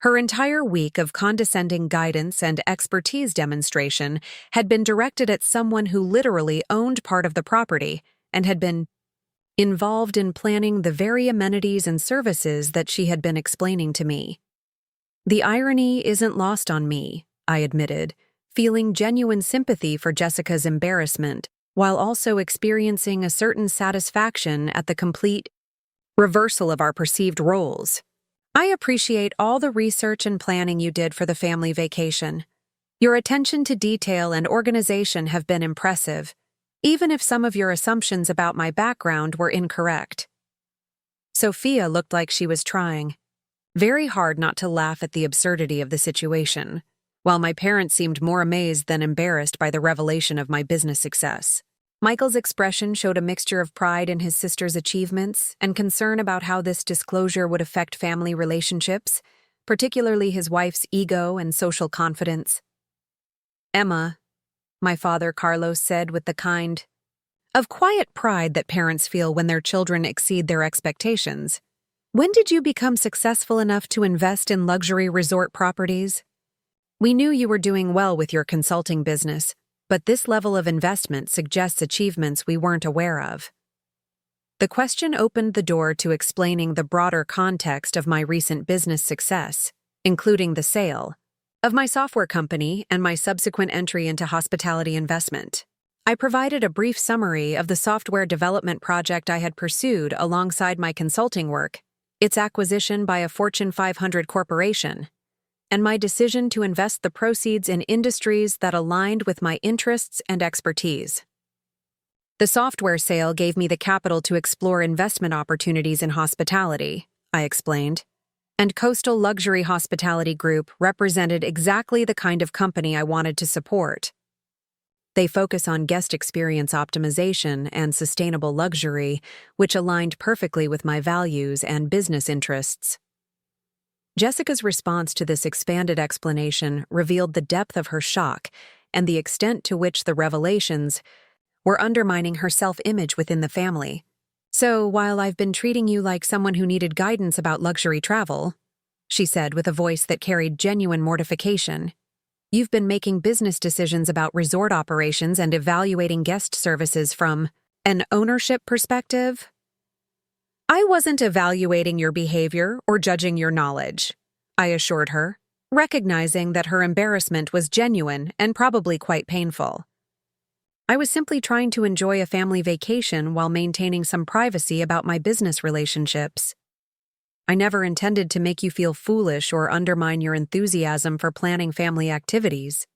Her entire week of condescending guidance and expertise demonstration had been directed at someone who literally owned part of the property and had been involved in planning the very amenities and services that she had been explaining to me. The irony isn't lost on me, I admitted, feeling genuine sympathy for Jessica's embarrassment, while also experiencing a certain satisfaction at the complete reversal of our perceived roles. "I appreciate all the research and planning you did for the family vacation. Your attention to detail and organization have been impressive, even if some of your assumptions about my background were incorrect." Sophia looked like she was trying very hard not to laugh at the absurdity of the situation, while my parents seemed more amazed than embarrassed by the revelation of my business success. Michael's expression showed a mixture of pride in his sister's achievements and concern about how this disclosure would affect family relationships, particularly his wife's ego and social confidence. "Emma," my father Carlos said with the kind of quiet pride that parents feel when their children exceed their expectations, "when did you become successful enough to invest in luxury resort properties? We knew you were doing well with your consulting business, but this level of investment suggests achievements we weren't aware of." The question opened the door to explaining the broader context of my recent business success, including the sale of my software company and my subsequent entry into hospitality investment. I provided a brief summary of the software development project I had pursued alongside my consulting work, its acquisition by a Fortune 500 corporation, and my decision to invest the proceeds in industries that aligned with my interests and expertise. The software sale gave me the capital to explore investment opportunities in hospitality, I explained, and Coastal Luxury Hospitality Group represented exactly the kind of company I wanted to support. They focus on guest experience optimization and sustainable luxury, which aligned perfectly with my values and business interests. Jessica's response to this expanded explanation revealed the depth of her shock and the extent to which the revelations were undermining her self-image within the family. "So, while I've been treating you like someone who needed guidance about luxury travel," she said with a voice that carried genuine mortification. "You've been making business decisions about resort operations and evaluating guest services from an ownership perspective?" "I wasn't evaluating your behavior or judging your knowledge," I assured her, recognizing that her embarrassment was genuine and probably quite painful. "I was simply trying to enjoy a family vacation while maintaining some privacy about my business relationships. I never intended to make you feel foolish or undermine your enthusiasm for planning family activities."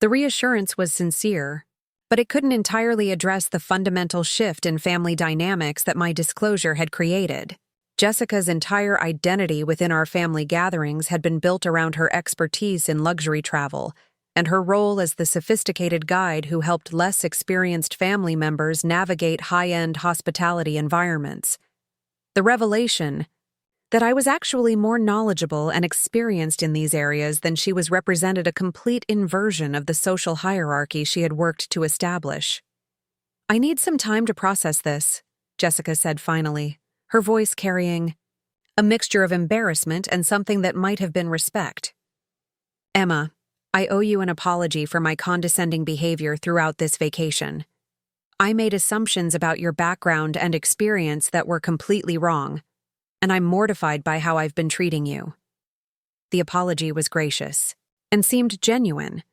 The reassurance was sincere, but it couldn't entirely address the fundamental shift in family dynamics that my disclosure had created. Jessica's entire identity within our family gatherings had been built around her expertise in luxury travel and her role as the sophisticated guide who helped less experienced family members navigate high-end hospitality environments. The revelation that I was actually more knowledgeable and experienced in these areas than she was represented a complete inversion of the social hierarchy she had worked to establish. "I need some time to process this," Jessica said finally, her voice carrying a mixture of embarrassment and something that might have been respect. "Emma, I owe you an apology for my condescending behavior throughout this vacation. I made assumptions about your background and experience that were completely wrong, and I'm mortified by how I've been treating you." The apology was gracious and seemed genuine,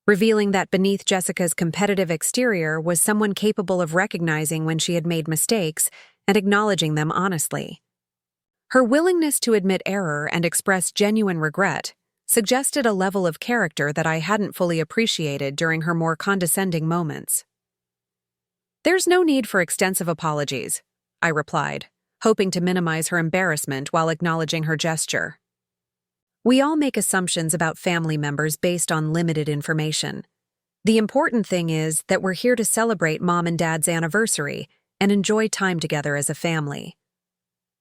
revealing that beneath Jessica's competitive exterior was someone capable of recognizing when she had made mistakes and acknowledging them honestly. Her willingness to admit error and express genuine regret suggested a level of character that I hadn't fully appreciated during her more condescending moments. "There's no need for extensive apologies," I replied, hoping to minimize her embarrassment while acknowledging her gesture. "We all make assumptions about family members based on limited information. The important thing is that we're here to celebrate Mom and Dad's anniversary and enjoy time together as a family."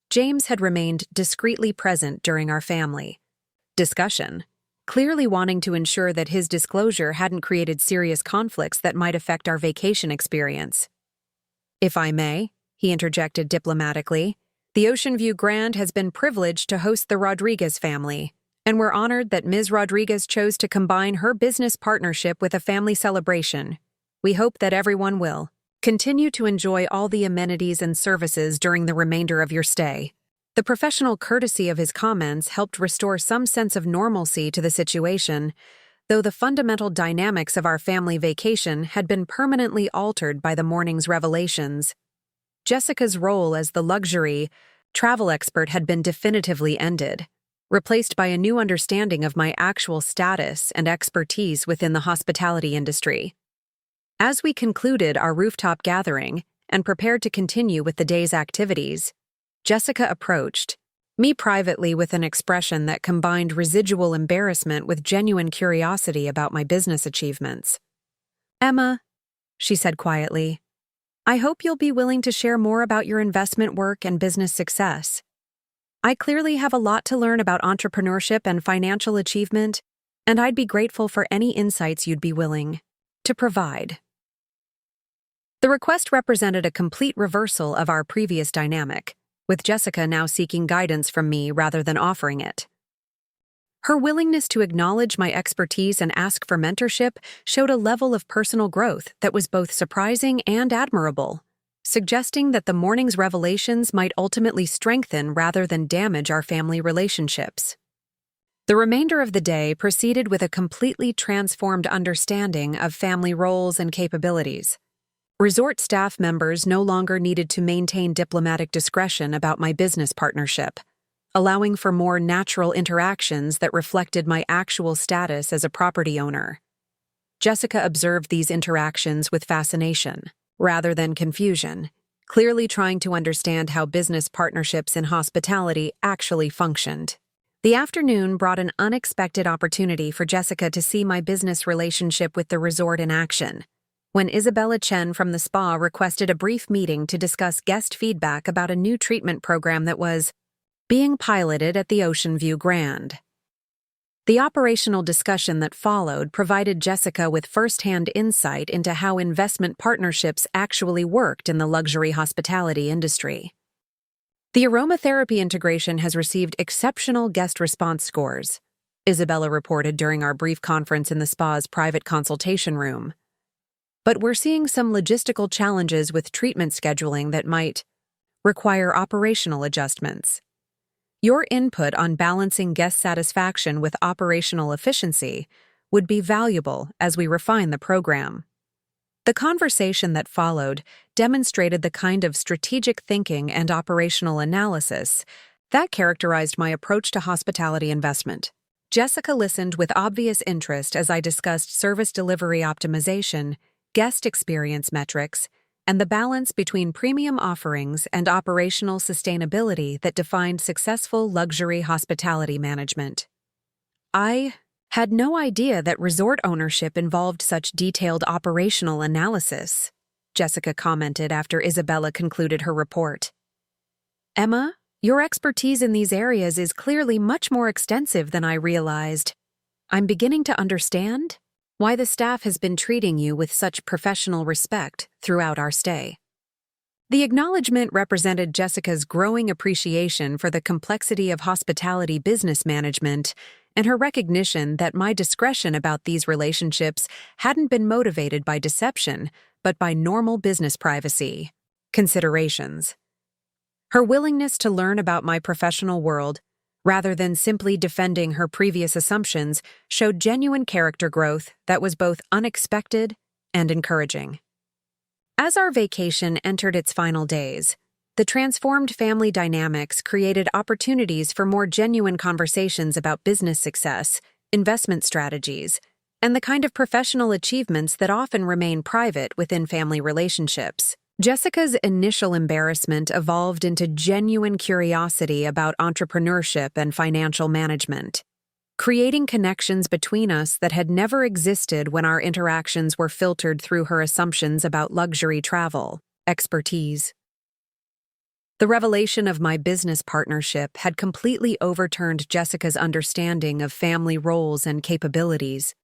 James had remained discreetly present during our family discussion, clearly wanting to ensure that his disclosure hadn't created serious conflicts that might affect our vacation experience. "If I may," he interjected diplomatically, "the Ocean View Grand has been privileged to host the Rodriguez family, and we're honored that Ms. Rodriguez chose to combine her business partnership with a family celebration. We hope that everyone will continue to enjoy all the amenities and services during the remainder of your stay." The professional courtesy of his comments helped restore some sense of normalcy to the situation, though the fundamental dynamics of our family vacation had been permanently altered by the morning's revelations. Jessica's role as the luxury travel expert had been definitively ended, replaced by a new understanding of my actual status and expertise within the hospitality industry. As we concluded our rooftop gathering and prepared to continue with the day's activities, Jessica approached me privately with an expression that combined residual embarrassment with genuine curiosity about my business achievements. "Emma," she said quietly, "I hope you'll be willing to share more about your investment work and business success. I clearly have a lot to learn about entrepreneurship and financial achievement, and I'd be grateful for any insights you'd be willing to provide." The request represented a complete reversal of our previous dynamic, with Jessica now seeking guidance from me rather than offering it. Her willingness to acknowledge my expertise and ask for mentorship showed a level of personal growth that was both surprising and admirable, suggesting that the morning's revelations might ultimately strengthen rather than damage our family relationships. The remainder of the day proceeded with a completely transformed understanding of family roles and capabilities. Resort staff members no longer needed to maintain diplomatic discretion about my business partnership, allowing for more natural interactions that reflected my actual status as a property owner. Jessica observed these interactions with fascination, rather than confusion, clearly trying to understand how business partnerships in hospitality actually functioned. The afternoon brought an unexpected opportunity for Jessica to see my business relationship with the resort in action, when Isabella Chen from the spa requested a brief meeting to discuss guest feedback about a new treatment program that was being piloted at the Ocean View Grand. The operational discussion that followed provided Jessica with first-hand insight into how investment partnerships actually worked in the luxury hospitality industry. The aromatherapy integration has received exceptional guest response scores, Isabella reported during our brief conference in the spa's private consultation room. But we're seeing some logistical challenges with treatment scheduling that might require operational adjustments. Your input on balancing guest satisfaction with operational efficiency would be valuable as we refine the program. The conversation that followed demonstrated the kind of strategic thinking and operational analysis that characterized my approach to hospitality investment. Jessica listened with obvious interest as I discussed service delivery optimization, guest experience metrics, and the balance between premium offerings and operational sustainability that defined successful luxury hospitality management. I had no idea that resort ownership involved such detailed operational analysis, Jessica commented after Isabella concluded her report. Emma, your expertise in these areas is clearly much more extensive than I realized. I'm beginning to understand why the staff has been treating you with such professional respect throughout our stay. The acknowledgement represented Jessica's growing appreciation for the complexity of hospitality business management and her recognition that my discretion about these relationships hadn't been motivated by deception, but by normal business privacy considerations. Her willingness to learn about my professional world, rather than simply defending her previous assumptions, showed genuine character growth that was both unexpected and encouraging. As our vacation entered its final days, the transformed family dynamics created opportunities for more genuine conversations about business success, investment strategies, and the kind of professional achievements that often remain private within family relationships. Jessica's initial embarrassment evolved into genuine curiosity about entrepreneurship and financial management, creating connections between us that had never existed when our interactions were filtered through her assumptions about luxury travel expertise. The revelation of my business partnership had completely overturned Jessica's understanding of family roles and capabilities,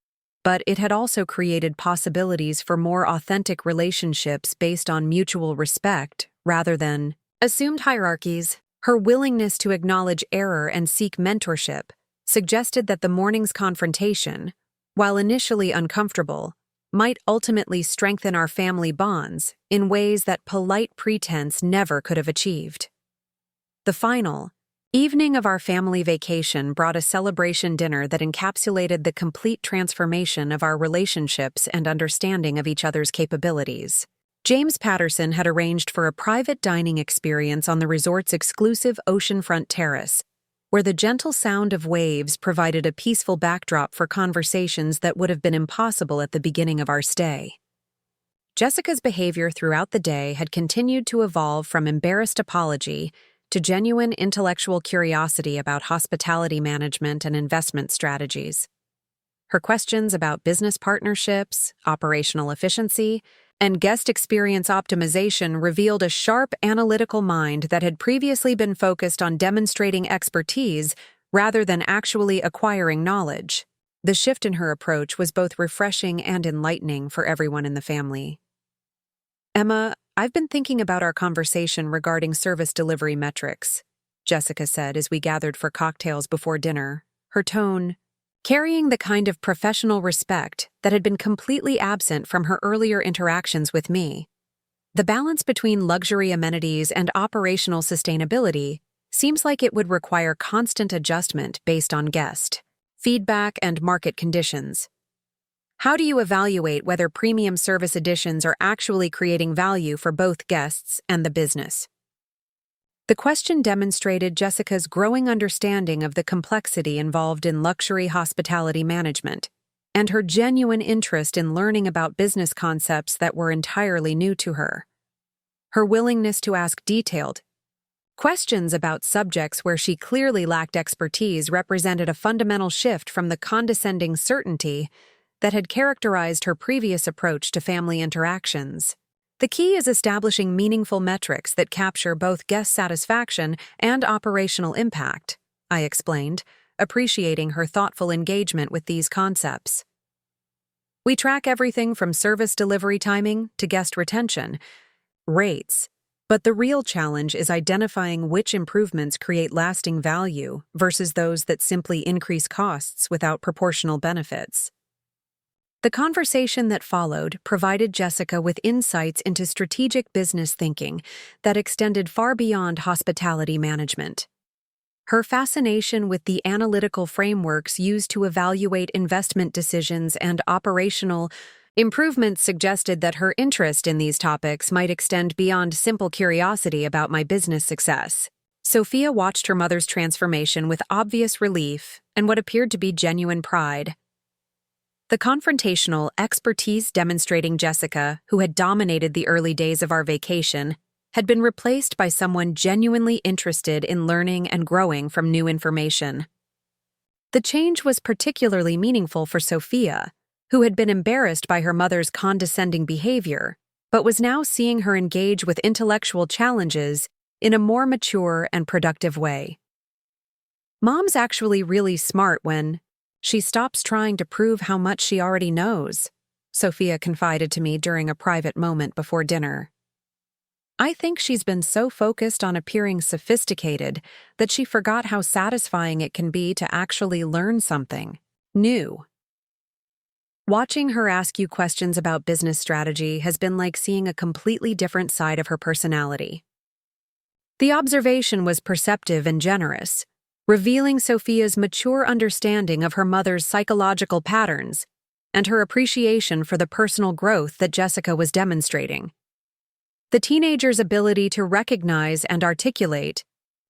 but it had also created possibilities for more authentic relationships based on mutual respect rather than assumed hierarchies. Her willingness to acknowledge error and seek mentorship suggested that the morning's confrontation, while initially uncomfortable, might ultimately strengthen our family bonds in ways that polite pretense never could have achieved. The final evening of our family vacation brought a celebration dinner that encapsulated the complete transformation of our relationships and understanding of each other's capabilities. James Patterson had arranged for a private dining experience on the resort's exclusive oceanfront terrace, where the gentle sound of waves provided a peaceful backdrop for conversations that would have been impossible at the beginning of our stay. Jessica's behavior throughout the day had continued to evolve from embarrassed apology to genuine intellectual curiosity about hospitality management and investment strategies. Her questions about business partnerships, operational efficiency, and guest experience optimization revealed a sharp analytical mind that had previously been focused on demonstrating expertise rather than actually acquiring knowledge. The shift in her approach was both refreshing and enlightening for everyone in the family. Emma, I've been thinking about our conversation regarding service delivery metrics, Jessica said as we gathered for cocktails before dinner, her tone carrying the kind of professional respect that had been completely absent from her earlier interactions with me. The balance between luxury amenities and operational sustainability seems like it would require constant adjustment based on guest feedback and market conditions. How do you evaluate whether premium service additions are actually creating value for both guests and the business? The question demonstrated Jessica's growing understanding of the complexity involved in luxury hospitality management and her genuine interest in learning about business concepts that were entirely new to her. Her willingness to ask detailed questions about subjects where she clearly lacked expertise represented a fundamental shift from the condescending certainty that had characterized her previous approach to family interactions. The key is establishing meaningful metrics that capture both guest satisfaction and operational impact, I explained, appreciating her thoughtful engagement with these concepts. We track everything from service delivery timing to guest retention, rates, But the real challenge is identifying which improvements create lasting value versus those that simply increase costs without proportional benefits. The conversation that followed provided Jessica with insights into strategic business thinking that extended far beyond hospitality management. Her fascination with the analytical frameworks used to evaluate investment decisions and operational improvements suggested that her interest in these topics might extend beyond simple curiosity about my business success. Sophia watched her mother's transformation with obvious relief and what appeared to be genuine pride. The confrontational expertise demonstrating Jessica, who had dominated the early days of our vacation, had been replaced by someone genuinely interested in learning and growing from new information. The change was particularly meaningful for Sophia, who had been embarrassed by her mother's condescending behavior, but was now seeing her engage with intellectual challenges in a more mature and productive way. Mom's actually really smart when she stops trying to prove how much she already knows, Sophia confided to me during a private moment before dinner. I think she's been so focused on appearing sophisticated that she forgot how satisfying it can be to actually learn something new. Watching her ask you questions about business strategy has been like seeing a completely different side of her personality. The observation was perceptive and generous, revealing Sophia's mature understanding of her mother's psychological patterns and her appreciation for the personal growth that Jessica was demonstrating. The teenager's ability to recognize and articulate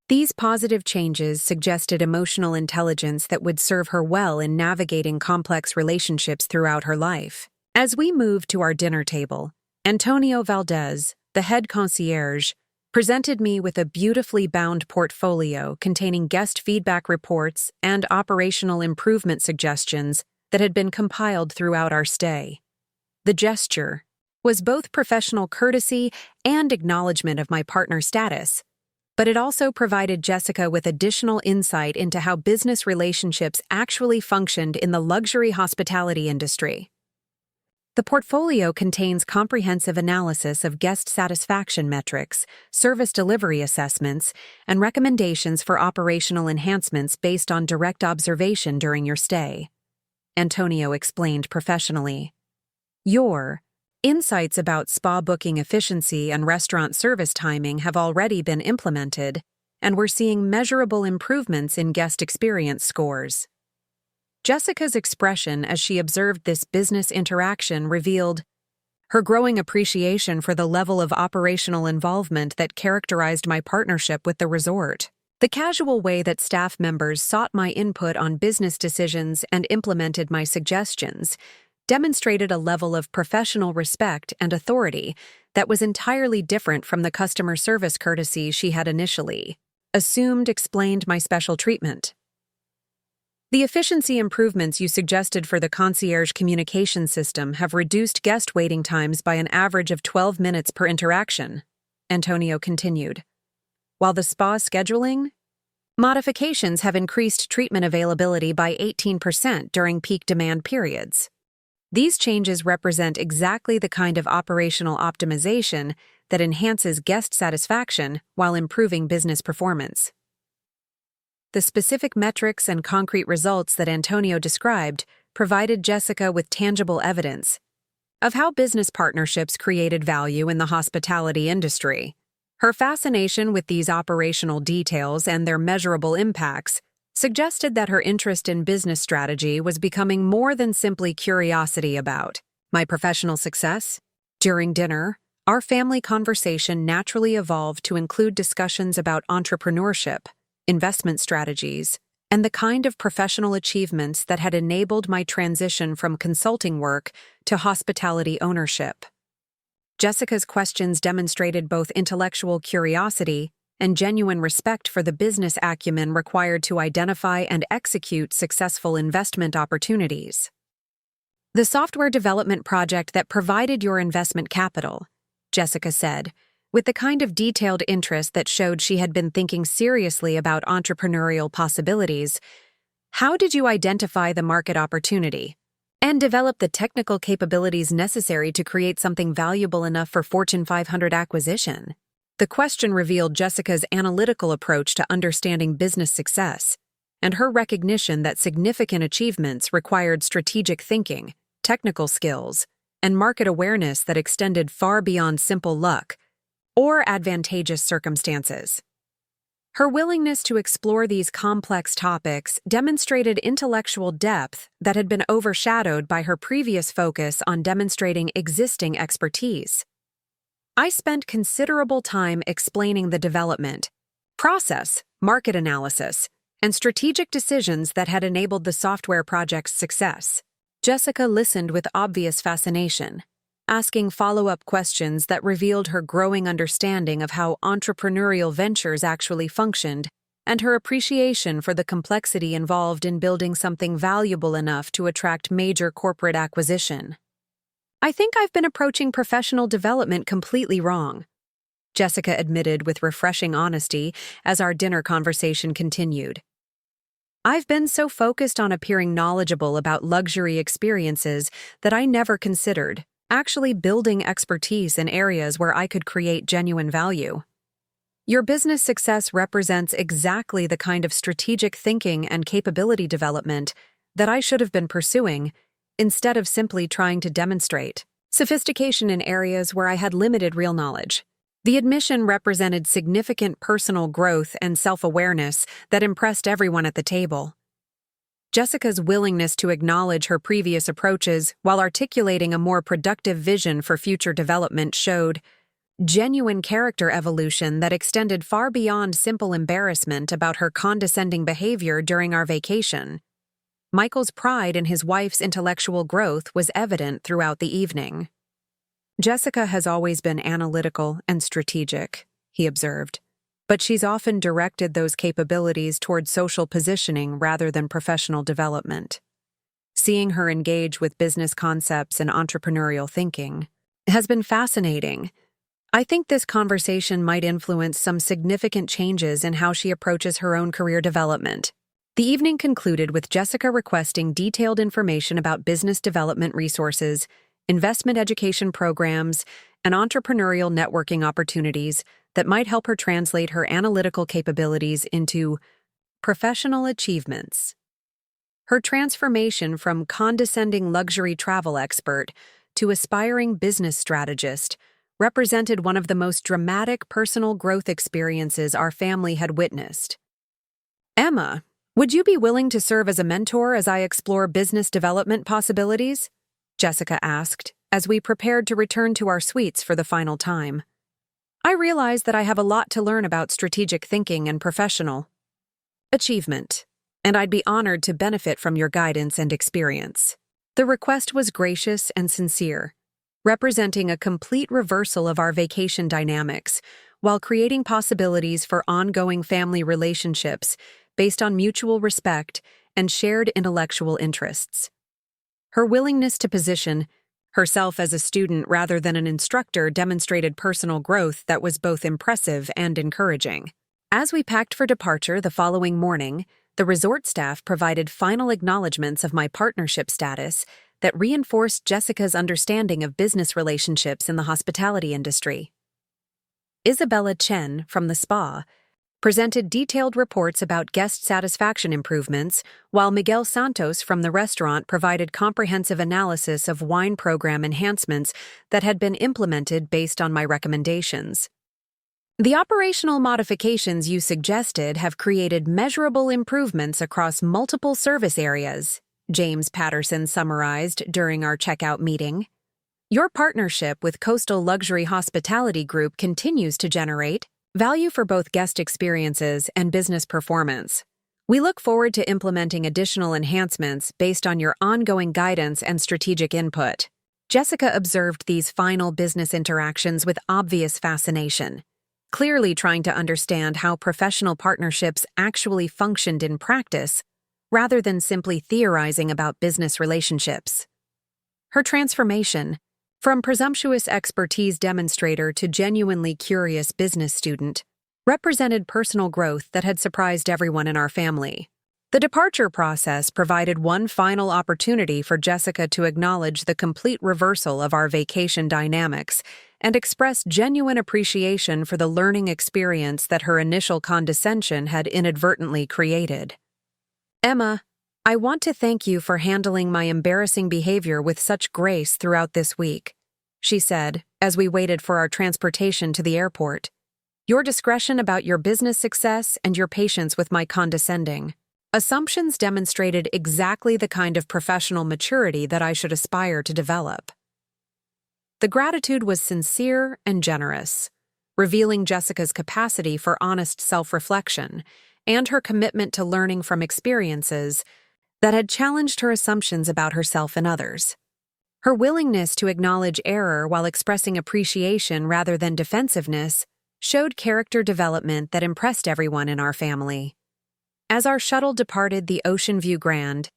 these positive changes suggested emotional intelligence that would serve her well in navigating complex relationships throughout her life. As we moved to our dinner table, Antonio Valdez, the head concierge, presented me with a beautifully bound portfolio containing guest feedback reports and operational improvement suggestions that had been compiled throughout our stay. The gesture was both professional courtesy and acknowledgement of my partner's status, but it also provided Jessica with additional insight into how business relationships actually functioned in the luxury hospitality industry. The portfolio contains comprehensive analysis of guest satisfaction metrics, service delivery assessments, and recommendations for operational enhancements based on direct observation during your stay, Antonio explained professionally. Your insights about spa booking efficiency and restaurant service timing have already been implemented, and we're seeing measurable improvements in guest experience scores. Jessica's expression as she observed this business interaction revealed her growing appreciation for the level of operational involvement that characterized my partnership with the resort. The casual way that staff members sought my input on business decisions and implemented my suggestions demonstrated a level of professional respect and authority that was entirely different from the customer service courtesy she had initially assumed explained my special treatment. The efficiency improvements you suggested for the concierge communication system have reduced guest waiting times by an average of 12 minutes per interaction, Antonio continued. While the spa scheduling modifications have increased treatment availability by 18% during peak demand periods. These changes represent exactly the kind of operational optimization that enhances guest satisfaction while improving business performance. The specific metrics and concrete results that Antonio described provided Jessica with tangible evidence of how business partnerships created value in the hospitality industry. Her fascination with these operational details and their measurable impacts suggested that her interest in business strategy was becoming more than simply curiosity about my professional success. During dinner, our family conversation naturally evolved to include discussions about entrepreneurship, investment strategies, and the kind of professional achievements that had enabled my transition from consulting work to hospitality ownership. Jessica's questions demonstrated both intellectual curiosity and genuine respect for the business acumen required to identify and execute successful investment opportunities. The software development project that provided your investment capital, Jessica said, with the kind of detailed interest that showed she had been thinking seriously about entrepreneurial possibilities. How did you identify the market opportunity and develop the technical capabilities necessary to create something valuable enough for Fortune 500 acquisition? The question revealed Jessica's analytical approach to understanding business success and her recognition that significant achievements required strategic thinking, technical skills, and market awareness that extended far beyond simple luck or advantageous circumstances. Her willingness to explore these complex topics demonstrated intellectual depth that had been overshadowed by her previous focus on demonstrating existing expertise. I spent considerable time explaining the development, process, market analysis, and strategic decisions that had enabled the software project's success. Jessica listened with obvious fascination, asking follow-up questions that revealed her growing understanding of how entrepreneurial ventures actually functioned and her appreciation for the complexity involved in building something valuable enough to attract major corporate acquisition. "I think I've been approaching professional development completely wrong," Jessica admitted with refreshing honesty as our dinner conversation continued. "I've been so focused on appearing knowledgeable about luxury experiences that I never considered actually building expertise in areas where I could create genuine value. Your business success represents exactly the kind of strategic thinking and capability development that I should have been pursuing, instead of simply trying to demonstrate sophistication in areas where I had limited real knowledge." The admission represented significant personal growth and self-awareness that impressed everyone at the table. Jessica's willingness to acknowledge her previous approaches while articulating a more productive vision for future development showed genuine character evolution that extended far beyond simple embarrassment about her condescending behavior during our vacation. Michael's pride in his wife's intellectual growth was evident throughout the evening. "Jessica has always been analytical and strategic," he observed, "but she's often directed those capabilities toward social positioning rather than professional development. Seeing her engage with business concepts and entrepreneurial thinking has been fascinating. I think this conversation might influence some significant changes in how she approaches her own career development." The evening concluded with Jessica requesting detailed information about business development resources, investment education programs, and entrepreneurial networking opportunities that might help her translate her analytical capabilities into professional achievements. Her transformation from condescending luxury travel expert to aspiring business strategist represented one of the most dramatic personal growth experiences our family had witnessed. "Emma, would you be willing to serve as a mentor as I explore business development possibilities?" Jessica asked, as we prepared to return to our suites for the final time. "I realize that I have a lot to learn about strategic thinking and professional achievement, and I'd be honored to benefit from your guidance and experience." The request was gracious and sincere, representing a complete reversal of our vacation dynamics, while creating possibilities for ongoing family relationships based on mutual respect and shared intellectual interests. Her willingness to position herself as a student rather than an instructor demonstrated personal growth that was both impressive and encouraging. As we packed for departure the following morning, the resort staff provided final acknowledgments of my partnership status that reinforced Jessica's understanding of business relationships in the hospitality industry. Isabella Chen from the spa presented detailed reports about guest satisfaction improvements, while Miguel Santos from the restaurant provided comprehensive analysis of wine program enhancements that had been implemented based on my recommendations. "The operational modifications you suggested have created measurable improvements across multiple service areas," James Patterson summarized during our checkout meeting. "Your partnership with Coastal Luxury Hospitality Group continues to generate value for both guest experiences and business performance. We look forward to implementing additional enhancements based on your ongoing guidance and strategic input." Jessica observed these final business interactions with obvious fascination, clearly trying to understand how professional partnerships actually functioned in practice, rather than simply theorizing about business relationships. Her transformation, from presumptuous expertise demonstrator to genuinely curious business student, represented personal growth that had surprised everyone in our family. The departure process provided one final opportunity for Jessica to acknowledge the complete reversal of our vacation dynamics and express genuine appreciation for the learning experience that her initial condescension had inadvertently created. "Emma, I want to thank you for handling my embarrassing behavior with such grace throughout this week," she said as we waited for our transportation to the airport. "Your discretion about your business success and your patience with my condescending assumptions demonstrated exactly the kind of professional maturity that I should aspire to develop." The gratitude was sincere and generous, revealing Jessica's capacity for honest self-reflection and her commitment to learning from experiences that had challenged her assumptions about herself and others. Her willingness to acknowledge error while expressing appreciation rather than defensiveness showed character development that impressed everyone in our family. As our shuttle departed the Ocean View Grand,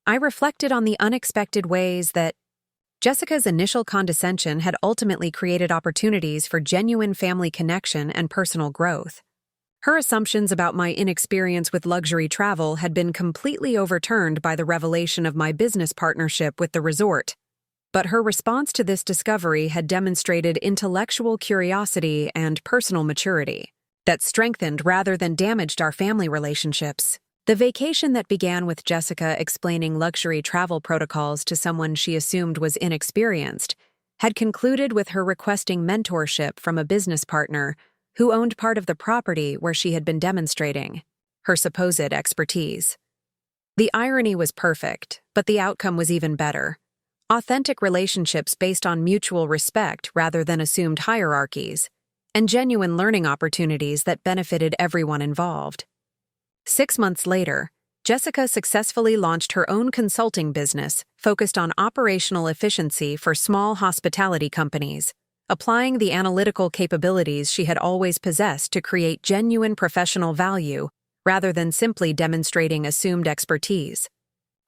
I reflected on the unexpected ways that Jessica's initial condescension had ultimately created opportunities for genuine family connection and personal growth. Her assumptions about my inexperience with luxury travel had been completely overturned by the revelation of my business partnership with the resort, but her response to this discovery had demonstrated intellectual curiosity and personal maturity that strengthened rather than damaged our family relationships. The vacation that began with Jessica explaining luxury travel protocols to someone she assumed was inexperienced had concluded with her requesting mentorship from a business partner who owned part of the property where she had been demonstrating her supposed expertise. The irony was perfect, but the outcome was even better. Authentic relationships based on mutual respect rather than assumed hierarchies, and genuine learning opportunities that benefited everyone involved. 6 months later, Jessica successfully launched her own consulting business focused on operational efficiency for small hospitality companies, applying the analytical capabilities she had always possessed to create genuine professional value rather than simply demonstrating assumed expertise.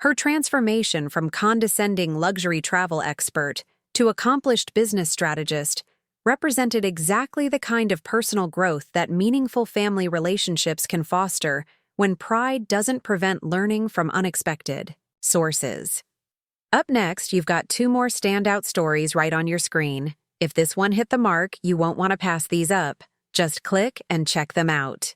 Her transformation from condescending luxury travel expert to accomplished business strategist represented exactly the kind of personal growth that meaningful family relationships can foster when pride doesn't prevent learning from unexpected sources. Up next, you've got 2 more standout stories right on your screen. If this one hit the mark, you won't want to pass these up. Just click and check them out.